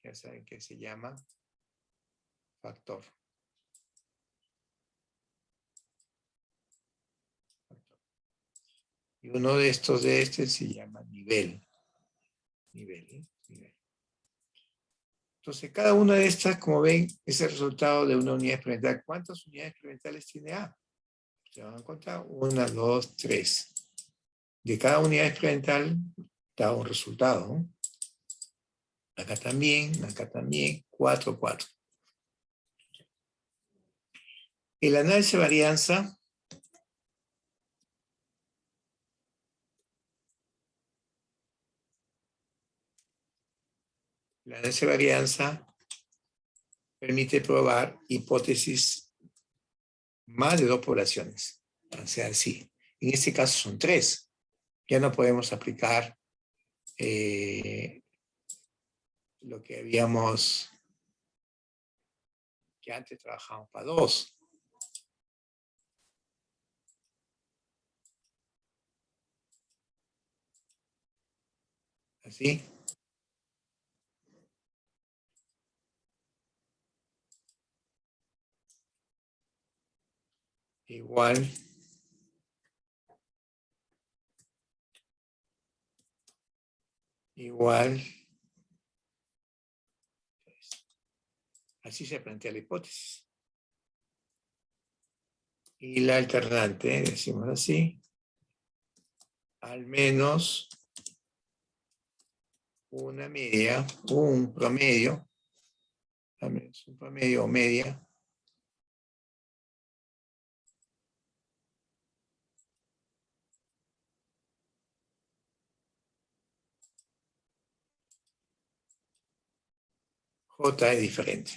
ya saben que se llama factor. Y uno de estos de este se llama nivel. Nivel. Entonces, cada una de estas, como ven, es el resultado de una unidad experimental. ¿Cuántas unidades experimentales tiene A? Se van a contar 1, 2, 3. De cada unidad experimental da un resultado, ¿no? Acá también, 4, 4. El análisis de varianza permite probar hipótesis más de 2 poblaciones. O sea, sí. En este caso son 3. Ya no podemos aplicar lo que habíamos, que antes trabajábamos para 2. ¿Así? Igual. Así se plantea la hipótesis. Y la alternante, decimos así, al menos una media, un promedio, al menos un promedio o media, J es diferente.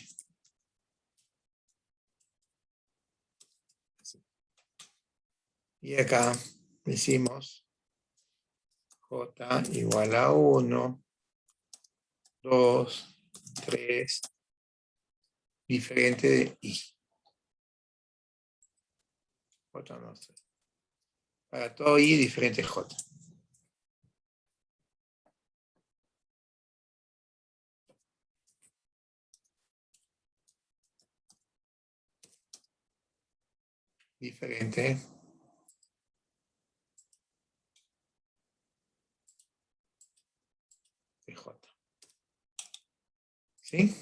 Y acá decimos J igual a 1, 2, 3, diferente de I. J no sé. Para todo I, diferente J. Diferente de J. ¿Sí?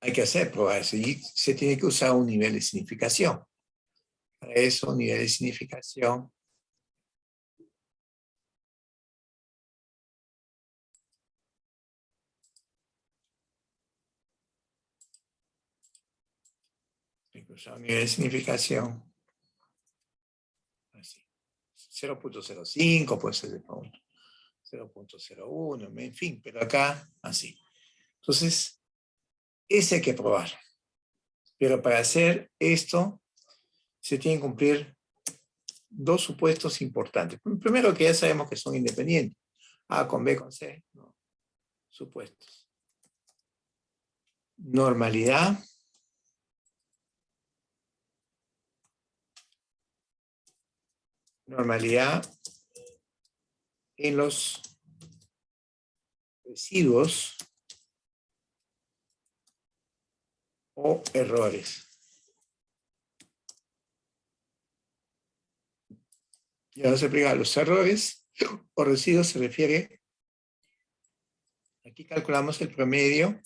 Hay que hacer pruebas y se tiene que usar un nivel de significación. Para eso, un nivel de significación hay que usar un nivel de significación así. 0.05 puede ser de 0.01, en fin, pero acá así. Entonces, ese hay que probar. Pero para hacer esto, se tienen que cumplir 2 supuestos importantes. Primero, que ya sabemos que son independientes. A con B con C, no. Supuestos. Normalidad. Normalidad en los residuos o errores. Ya vamos a explicar. Los errores o residuos se refiere, aquí calculamos el promedio,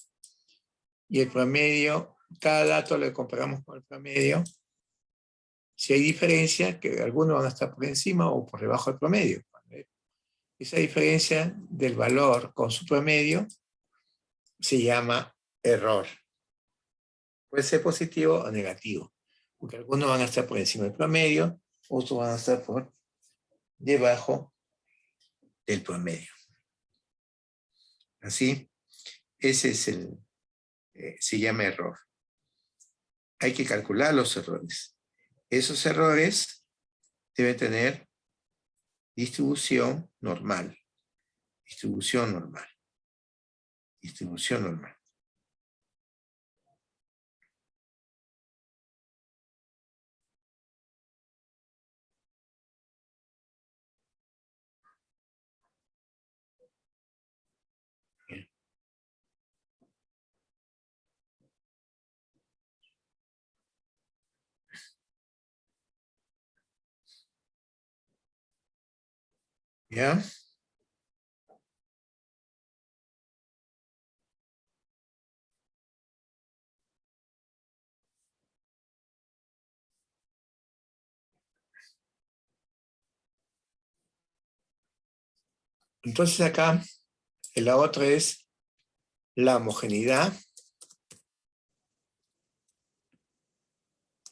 y el promedio, cada dato lo comparamos con el promedio. Si hay diferencia, que algunos van a estar por encima o por debajo del promedio. Esa diferencia del valor con su promedio se llama error. Puede ser positivo o negativo, porque algunos van a estar por encima del promedio, otros van a estar por debajo del promedio. Así, ese es se llama error. Hay que calcular los errores. Esos errores deben tener distribución normal. Distribución normal. Distribución normal. ¿Ya? Entonces acá, la otra es la homogeneidad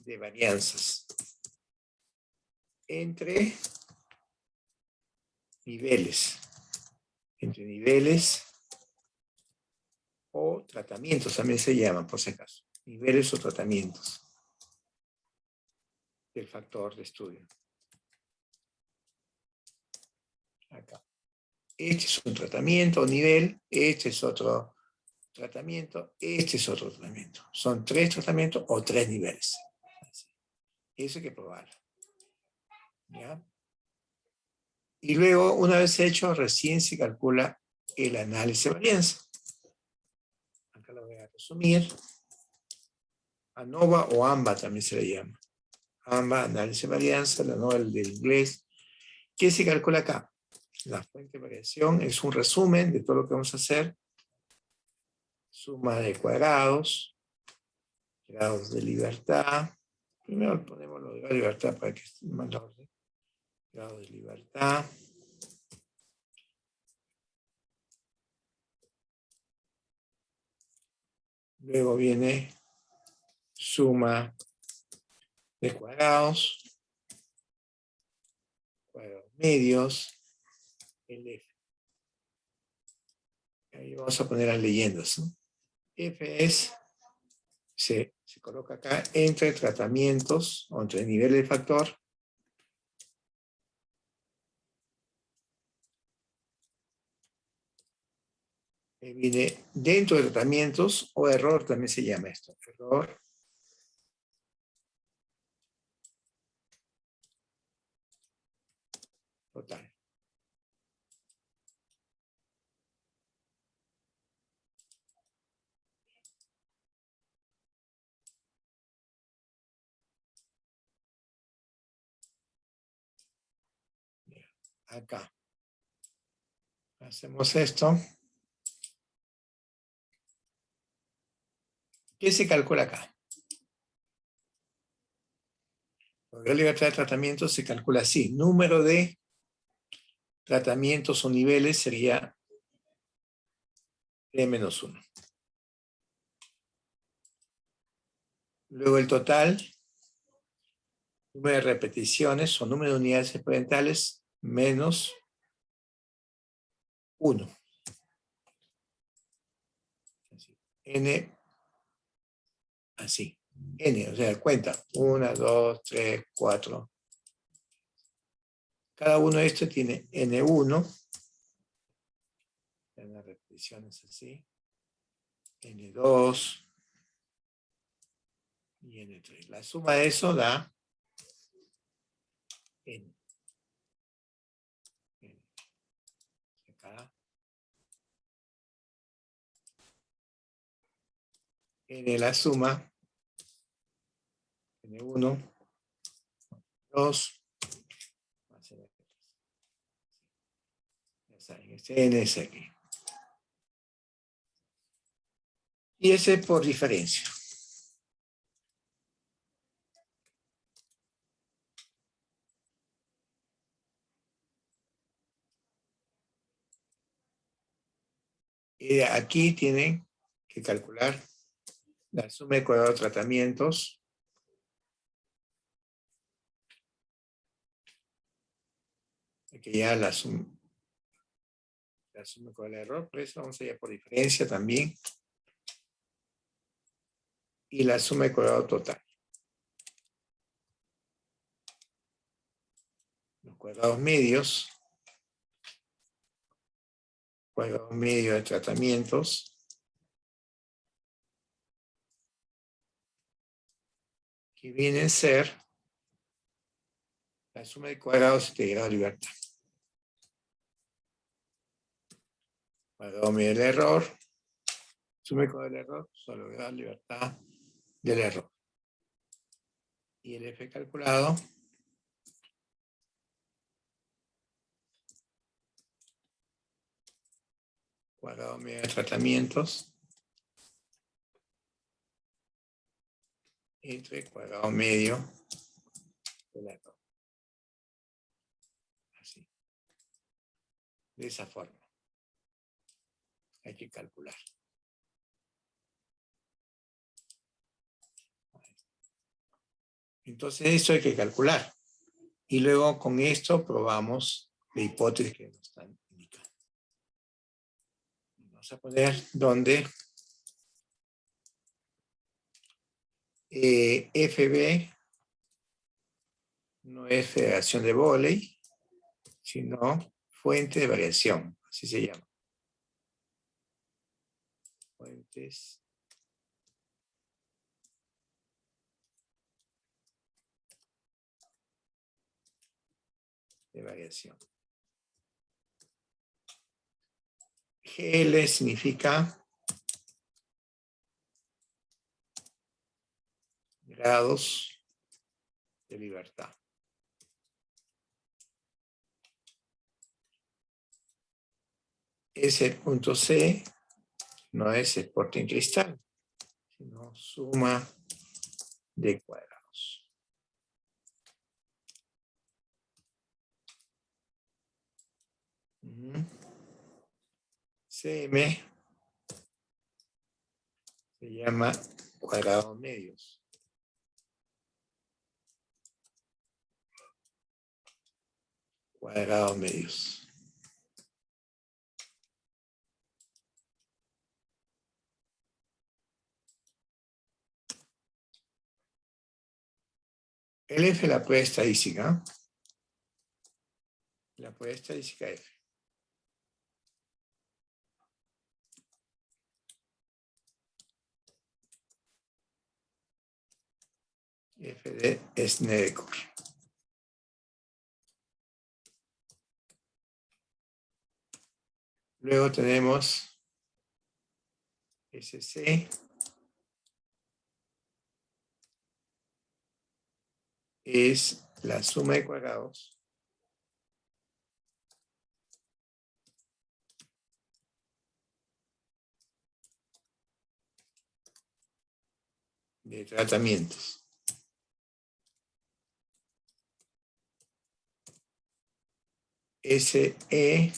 de varianzas entre niveles. Entre niveles o tratamientos, también se llaman, por si acaso. Niveles o tratamientos del factor de estudio. Acá. Este es un tratamiento o nivel, este es otro tratamiento, este es otro tratamiento. Son 3 tratamientos o 3 niveles. Eso hay que probarlo. ¿Ya? Y luego, una vez hecho, recién se calcula el análisis de varianza. Acá lo voy a resumir. ANOVA o AMBA también se le llama. AMBA, análisis de varianza, la ANOVA del inglés. ¿Qué se calcula acá? La fuente de variación es un resumen de todo lo que vamos a hacer. Suma de cuadrados, grados de libertad. Primero ponemos los grados de libertad para que esté más la orden. Grado de libertad. Luego viene suma de cuadrados medios, el F. Ahí vamos a poner las leyendas, ¿no? F es, se coloca acá entre tratamientos o entre niveles de factor. Viene dentro de tratamientos o error también se llama esto. Error. Total. Acá. Hacemos esto. ¿Qué se calcula acá? La libertad de tratamiento se calcula así. Número de tratamientos o niveles sería T-1. Luego el total, número de repeticiones o número de unidades experimentales menos 1. Así. N, así. N, o sea, cuenta. 1, 2, 3, 4. Cada uno de estos tiene N1. Las repeticiones así. N2. Y N3. La suma de eso da N. Acá. N la suma. N1. 2. Más N3. Ya saben, este N es aquí. Y ese por diferencia. Y aquí tienen que calcular la suma de cuadrado de tratamientos. Aquí ya la suma de cuadrado de error, por eso vamos a ir por diferencia también. Y la suma de cuadrado total. Los cuadrados medios. Cuadrado medio de tratamientos. Que vienen a ser la suma de cuadrados de grado de libertad. Cuadrado medio del error. Suma de cuadrado del error, solo grado de libertad del error. Y el F calculado cuadrado medio de tratamientos entre cuadrado medio del error. Así. De esa forma. Hay que calcular. Entonces eso hay que calcular. Y luego con esto probamos la hipótesis que nos están indicando. Vamos a poner donde FB no es federación de vóley, sino fuente de variación, así se llama. Fuentes de variación. GL significa grados de libertad. Ese punto C no es Sporting Cristal, sino suma de cuadrados. CM se llama cuadrados medios. Cuadrados medios. El F la prueba estadística. La prueba estadística F. F de Snedeker. Luego tenemos SC. Es la suma de cuadrados de tratamientos. SE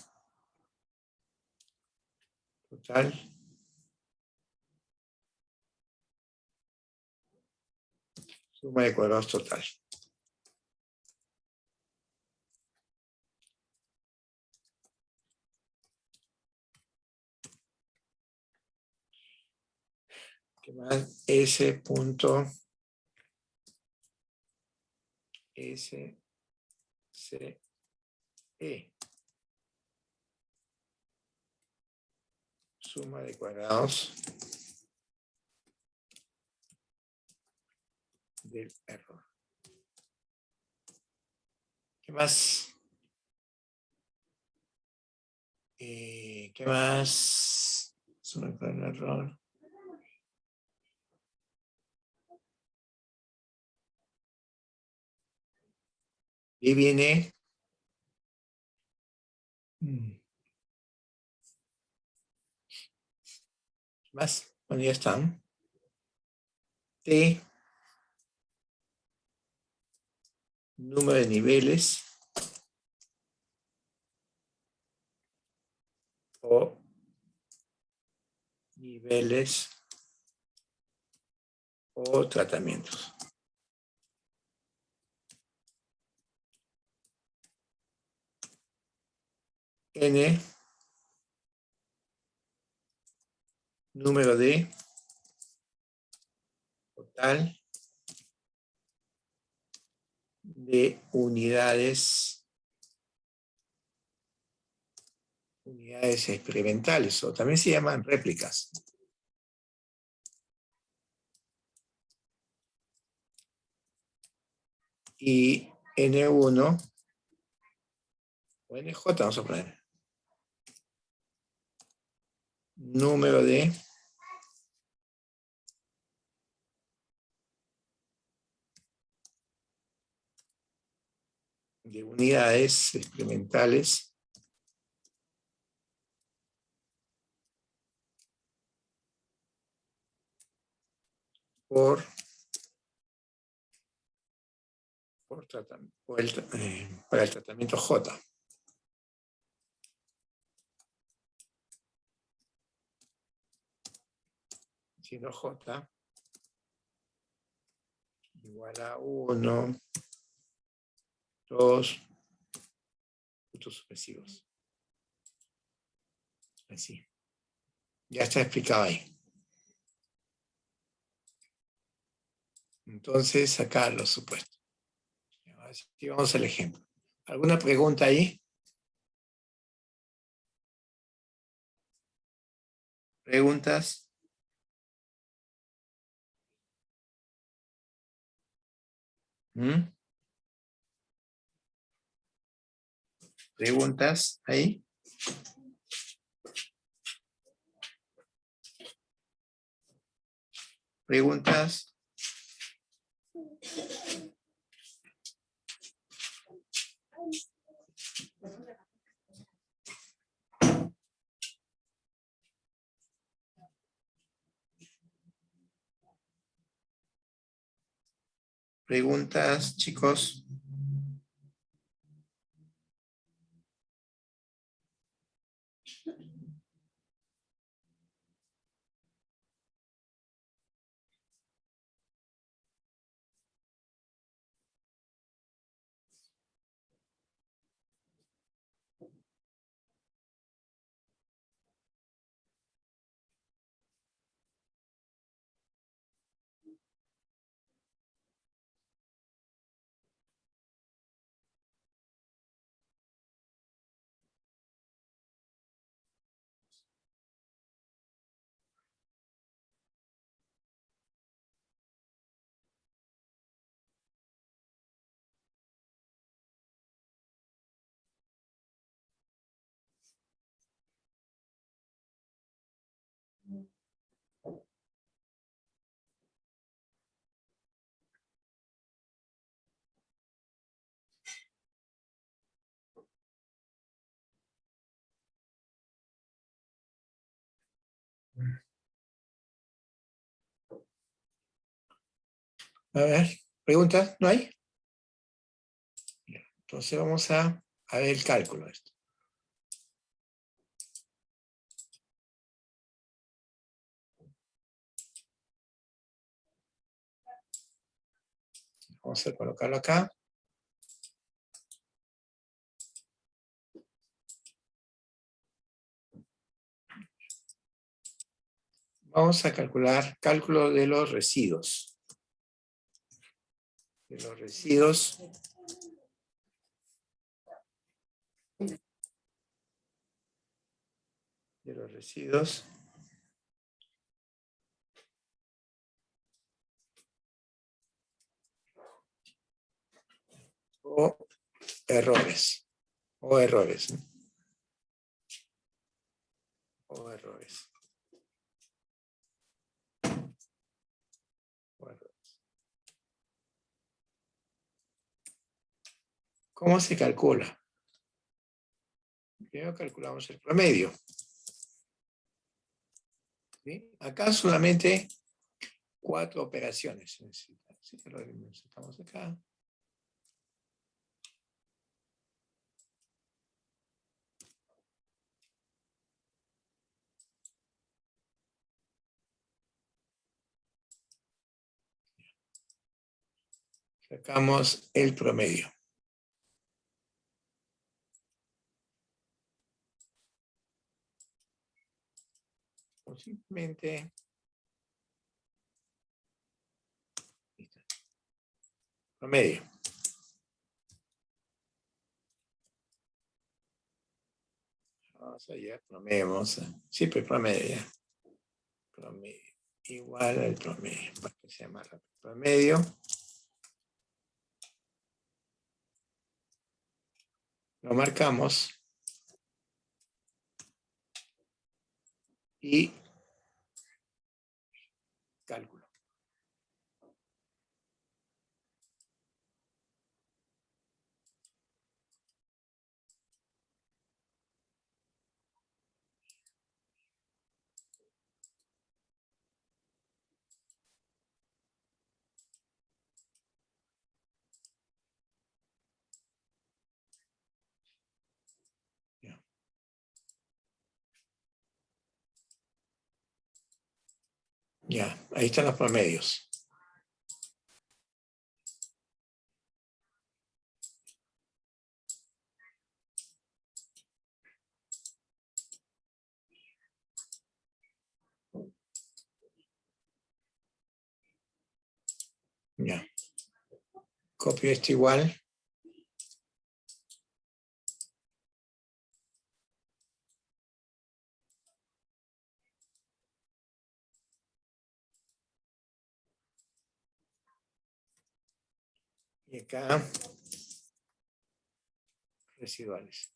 total suma de cuadrados total. ¿Qué más? S punto S C E. Suma de cuadrados del error. ¿Qué más? ¿Qué más? Suma de cuadrados del error. Y viene más, bueno, ya están. T, número de niveles o niveles o tratamientos. N, número de total de unidades experimentales, o también se llaman réplicas. Y N1, o NJ vamos a poner, número de unidades experimentales para el tratamiento J. Siendo J igual a 1, 2, puntos sucesivos. Así. Ya está explicado ahí. Entonces, acá los supuestos. Así vamos al ejemplo. ¿Alguna pregunta ahí? ¿Preguntas? ¿Mm? ¿Preguntas ahí? ¿Preguntas? ¿Preguntas, chicos? A ver, ¿preguntas? ¿No hay? Entonces vamos a ver el cálculo de esto. Vamos a colocarlo acá. Vamos a calcular cálculo de los residuos. De los residuos. De los residuos. O errores. O errores. O errores. O errores. ¿Cómo se calcula? Primero calculamos el promedio. ¿Sí? Acá solamente 4 operaciones se necesitan. Así que lo necesitamos acá. Sacamos el promedio. O simplemente promedio. Vamos allá, promedio, vamos a... Siempre promedio ya. Promedio. Igual al promedio, para que sea más rápido. Promedio. Lo marcamos. Y cálculo. Ya, ahí están los promedios. Ya. Copio esto igual. Y acá, residuales.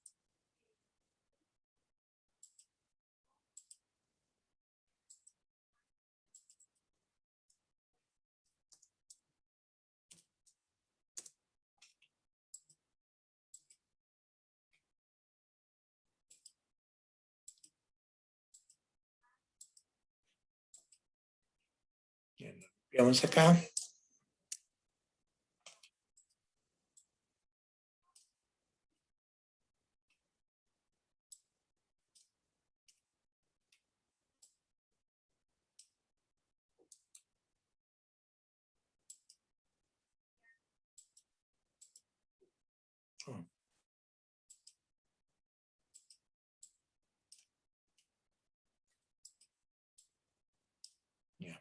Ya, lo copiamos acá. Oh, ya.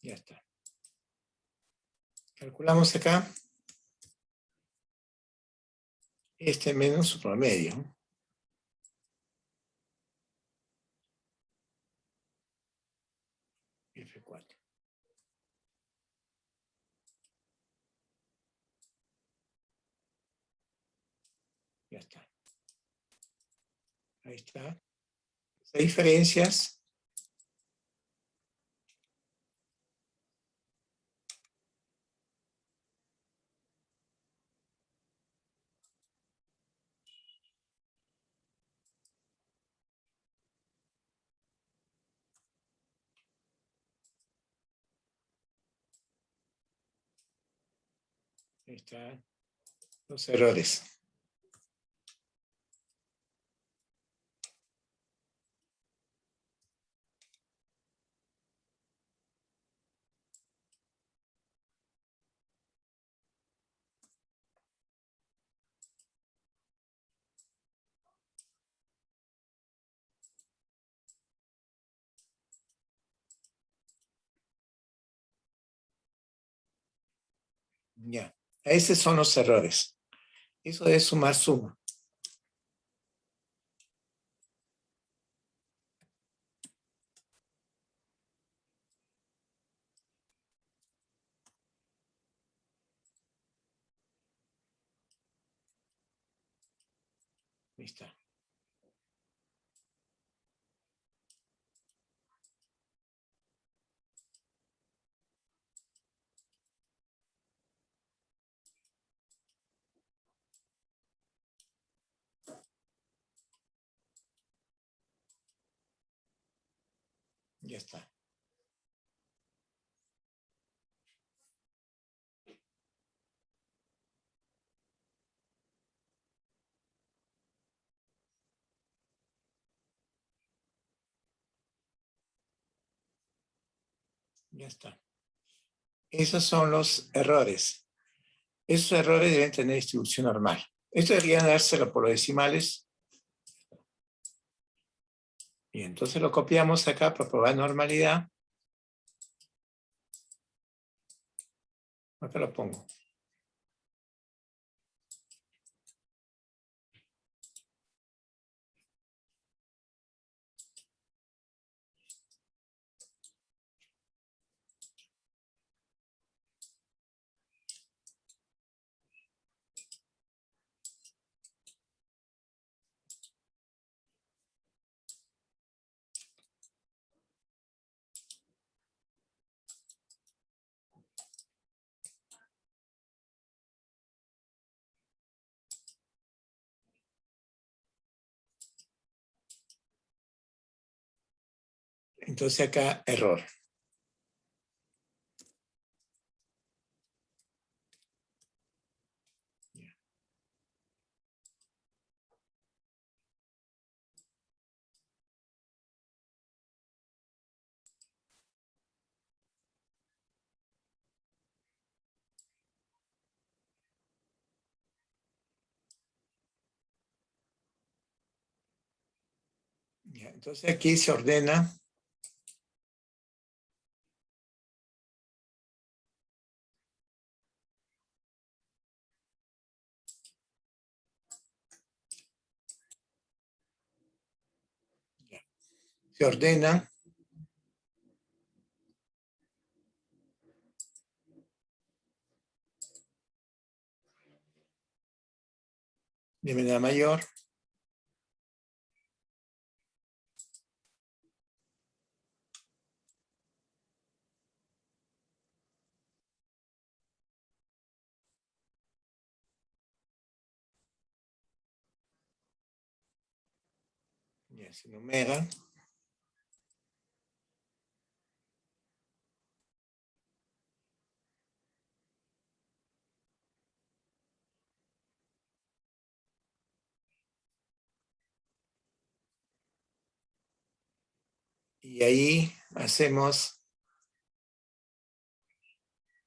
Ya está. Calculamos acá. Este menos su promedio. F4. Ya está. Ahí está. Hay diferencias. Ahí están los errores. Ya. Esos son los errores. Eso es sumar suma. Ahí está. Ya está. Ya está. Esos son los errores. Esos errores deben tener distribución normal. Esto debería dárselo por los decimales. Y entonces lo copiamos acá para probar normalidad. Acá lo pongo. Entonces acá, error. Ya, entonces aquí se ordena se ordena de manera mayor ya se numera y ahí hacemos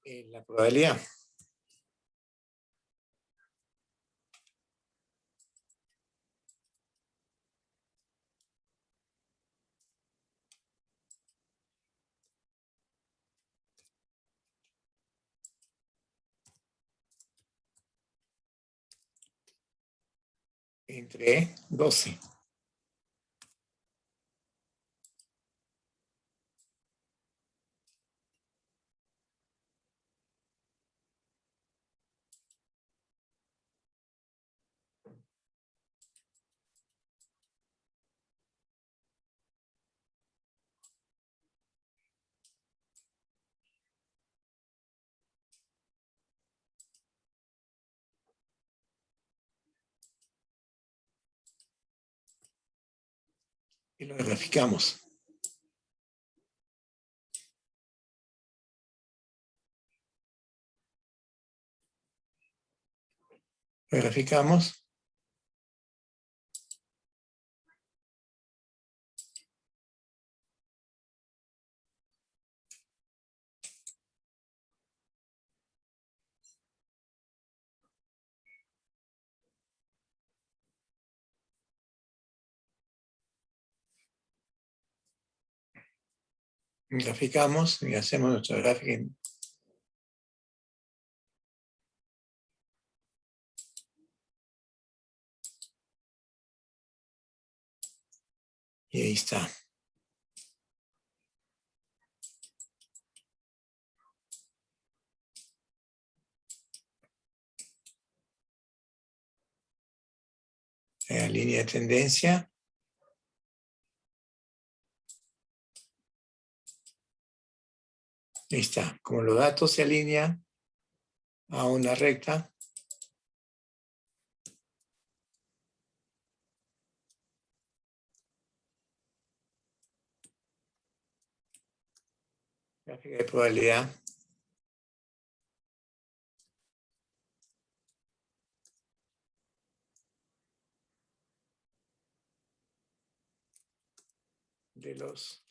la probabilidad. Entre 12. Y lo graficamos. Lo graficamos. Graficamos y hacemos nuestra gráfica. Y ahí está. La línea de tendencia. Ahí está. Como los datos se alinean a una recta, gráfica de probabilidad. De los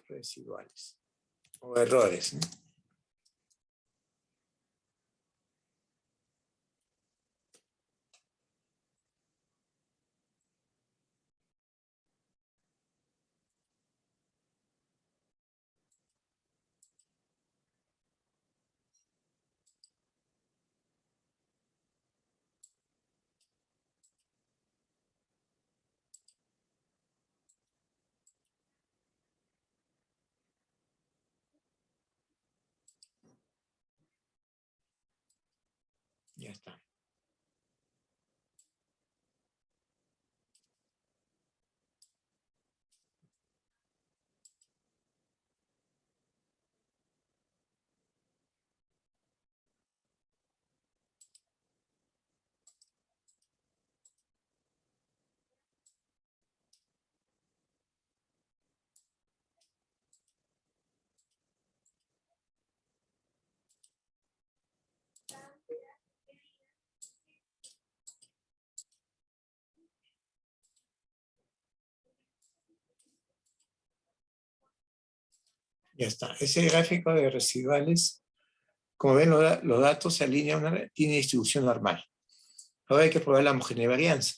residuales o errores, ¿no? Ya está. Ya está. Ese gráfico de residuales, como ven, los datos se alinean, tiene distribución normal. Ahora hay que probar la homogeneidad de varianza.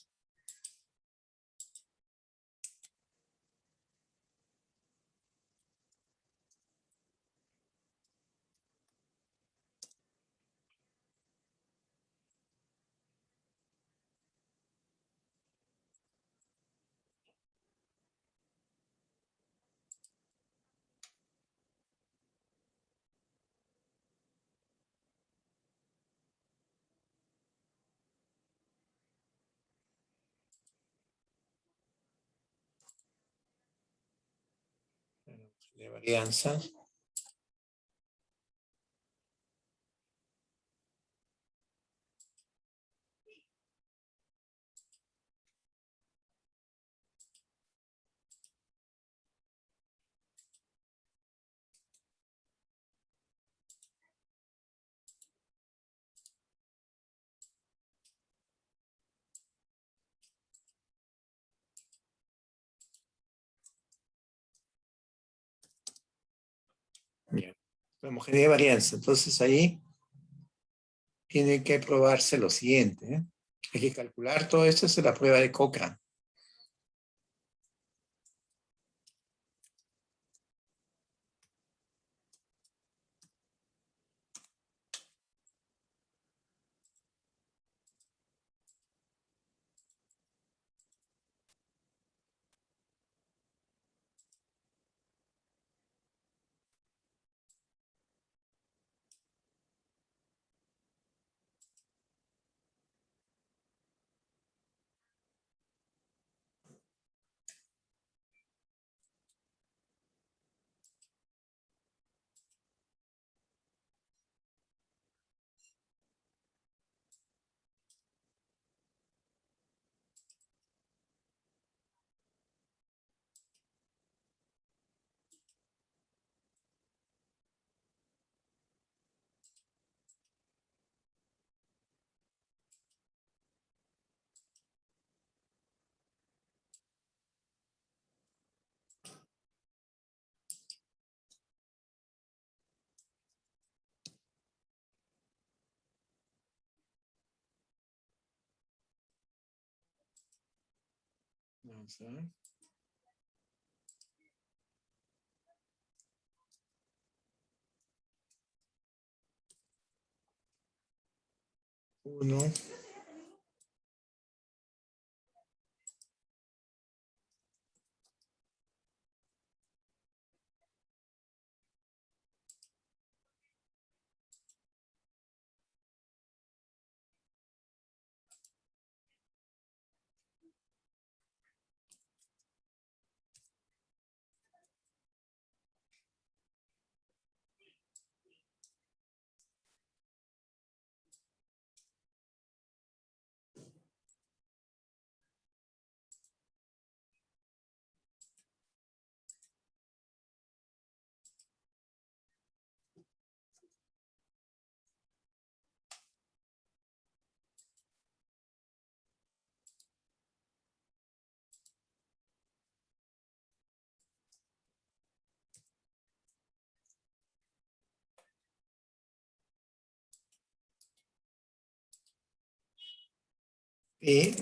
de varianza. Bien. La homogeneidad de varianza. Entonces ahí tiene que probarse lo siguiente, ¿eh? Hay que calcular todo esto, es la prueba de Cochrane. Vamos a ver. Uno. Y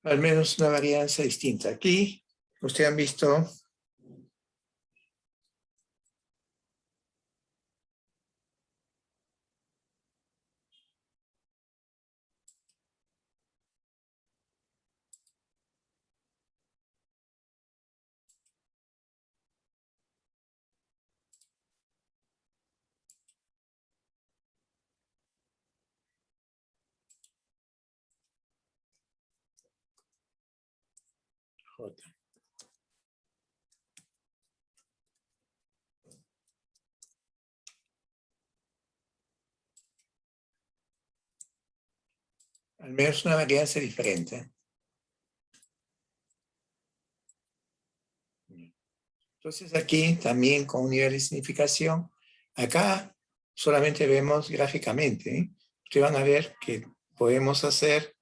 al menos una varianza distinta. Aquí, ustedes han visto J. Al menos una varianza diferente. Entonces aquí también con un nivel de significación, acá solamente vemos gráficamente, ¿eh? Ustedes van a ver que podemos hacer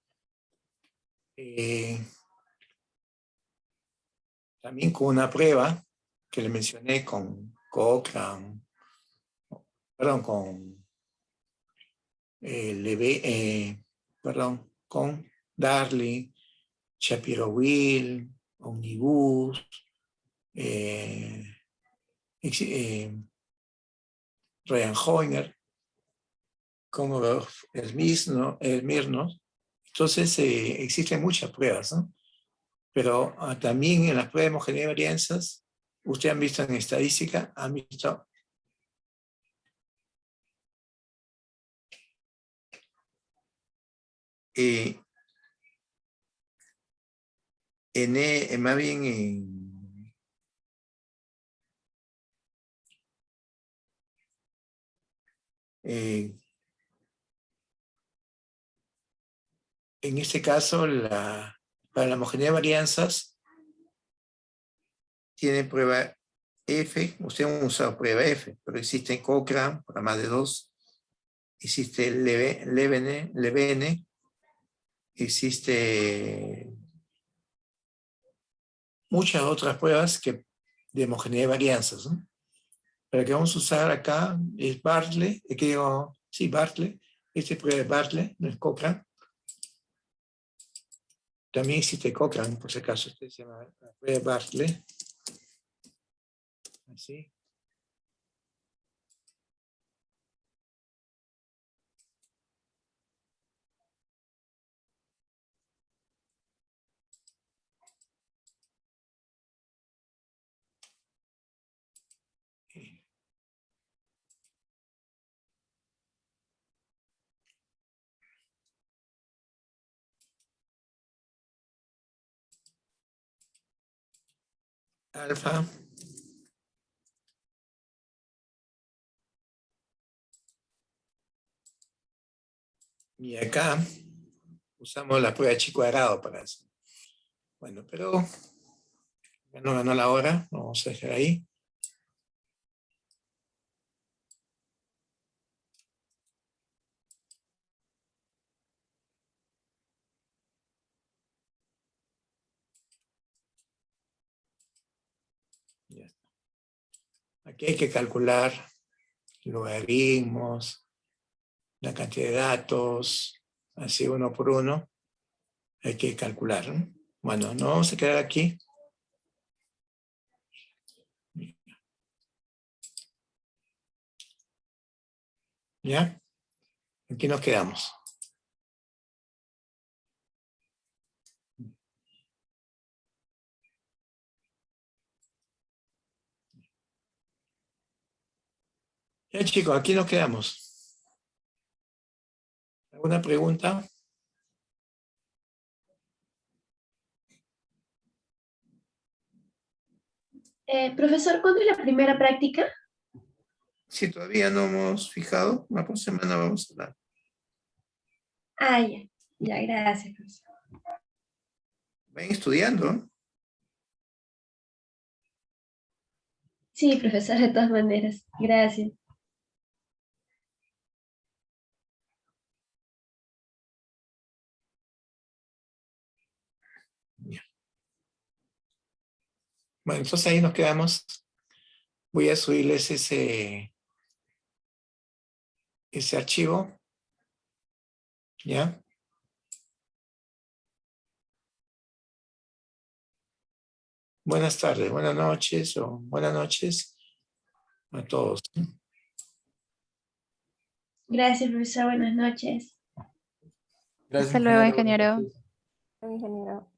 también con una prueba que le mencioné con Cochrane, perdón, con con Darley, Shapiro-Wilk, Omnibus, Ryan Hoyner, como los Smirnov. Entonces existen muchas pruebas, ¿no? Pero también en las pruebas de homogeneidad de varianzas, ustedes han visto en estadística, han visto más bien en este caso, para la homogeneidad de varianzas, tiene prueba F, ustedes han usado prueba F, pero existe Cochrane para más de 2, existe Levene, existe muchas otras pruebas de homogeneidad de varianzas, ¿no? Pero que vamos a usar acá es Bartlett, Bartlett, esta prueba de Bartlett, no es Cochrane. También existe Cochrane, por si acaso, se llama la prueba de Bartlett. Así. Alfa. Y acá usamos la prueba de chi cuadrado para eso. Bueno, pero ya no ganó la hora, vamos a dejar ahí. Ya está. Aquí hay que calcular logaritmos, la cantidad de datos, así uno por uno. Hay que calcular, ¿no? Bueno, nos vamos a quedar aquí. ¿Ya? Aquí nos quedamos. Ya, chicos, aquí nos quedamos. ¿Alguna pregunta? Profesor, ¿cuándo es la primera práctica? Si todavía no hemos fijado, la próxima semana vamos a hablar. Ah, ya. Ya, gracias, profesor. Ven estudiando, ¿no? Sí, profesor, de todas maneras. Gracias. Bueno, entonces ahí nos quedamos. Voy a subirles ese archivo. ¿Ya? Buenas tardes, buenas noches o buenas noches a todos. Gracias, profesor. Buenas noches. Gracias, Hasta luego, ingeniero. Buenas ingeniero. noches. Ingeniero.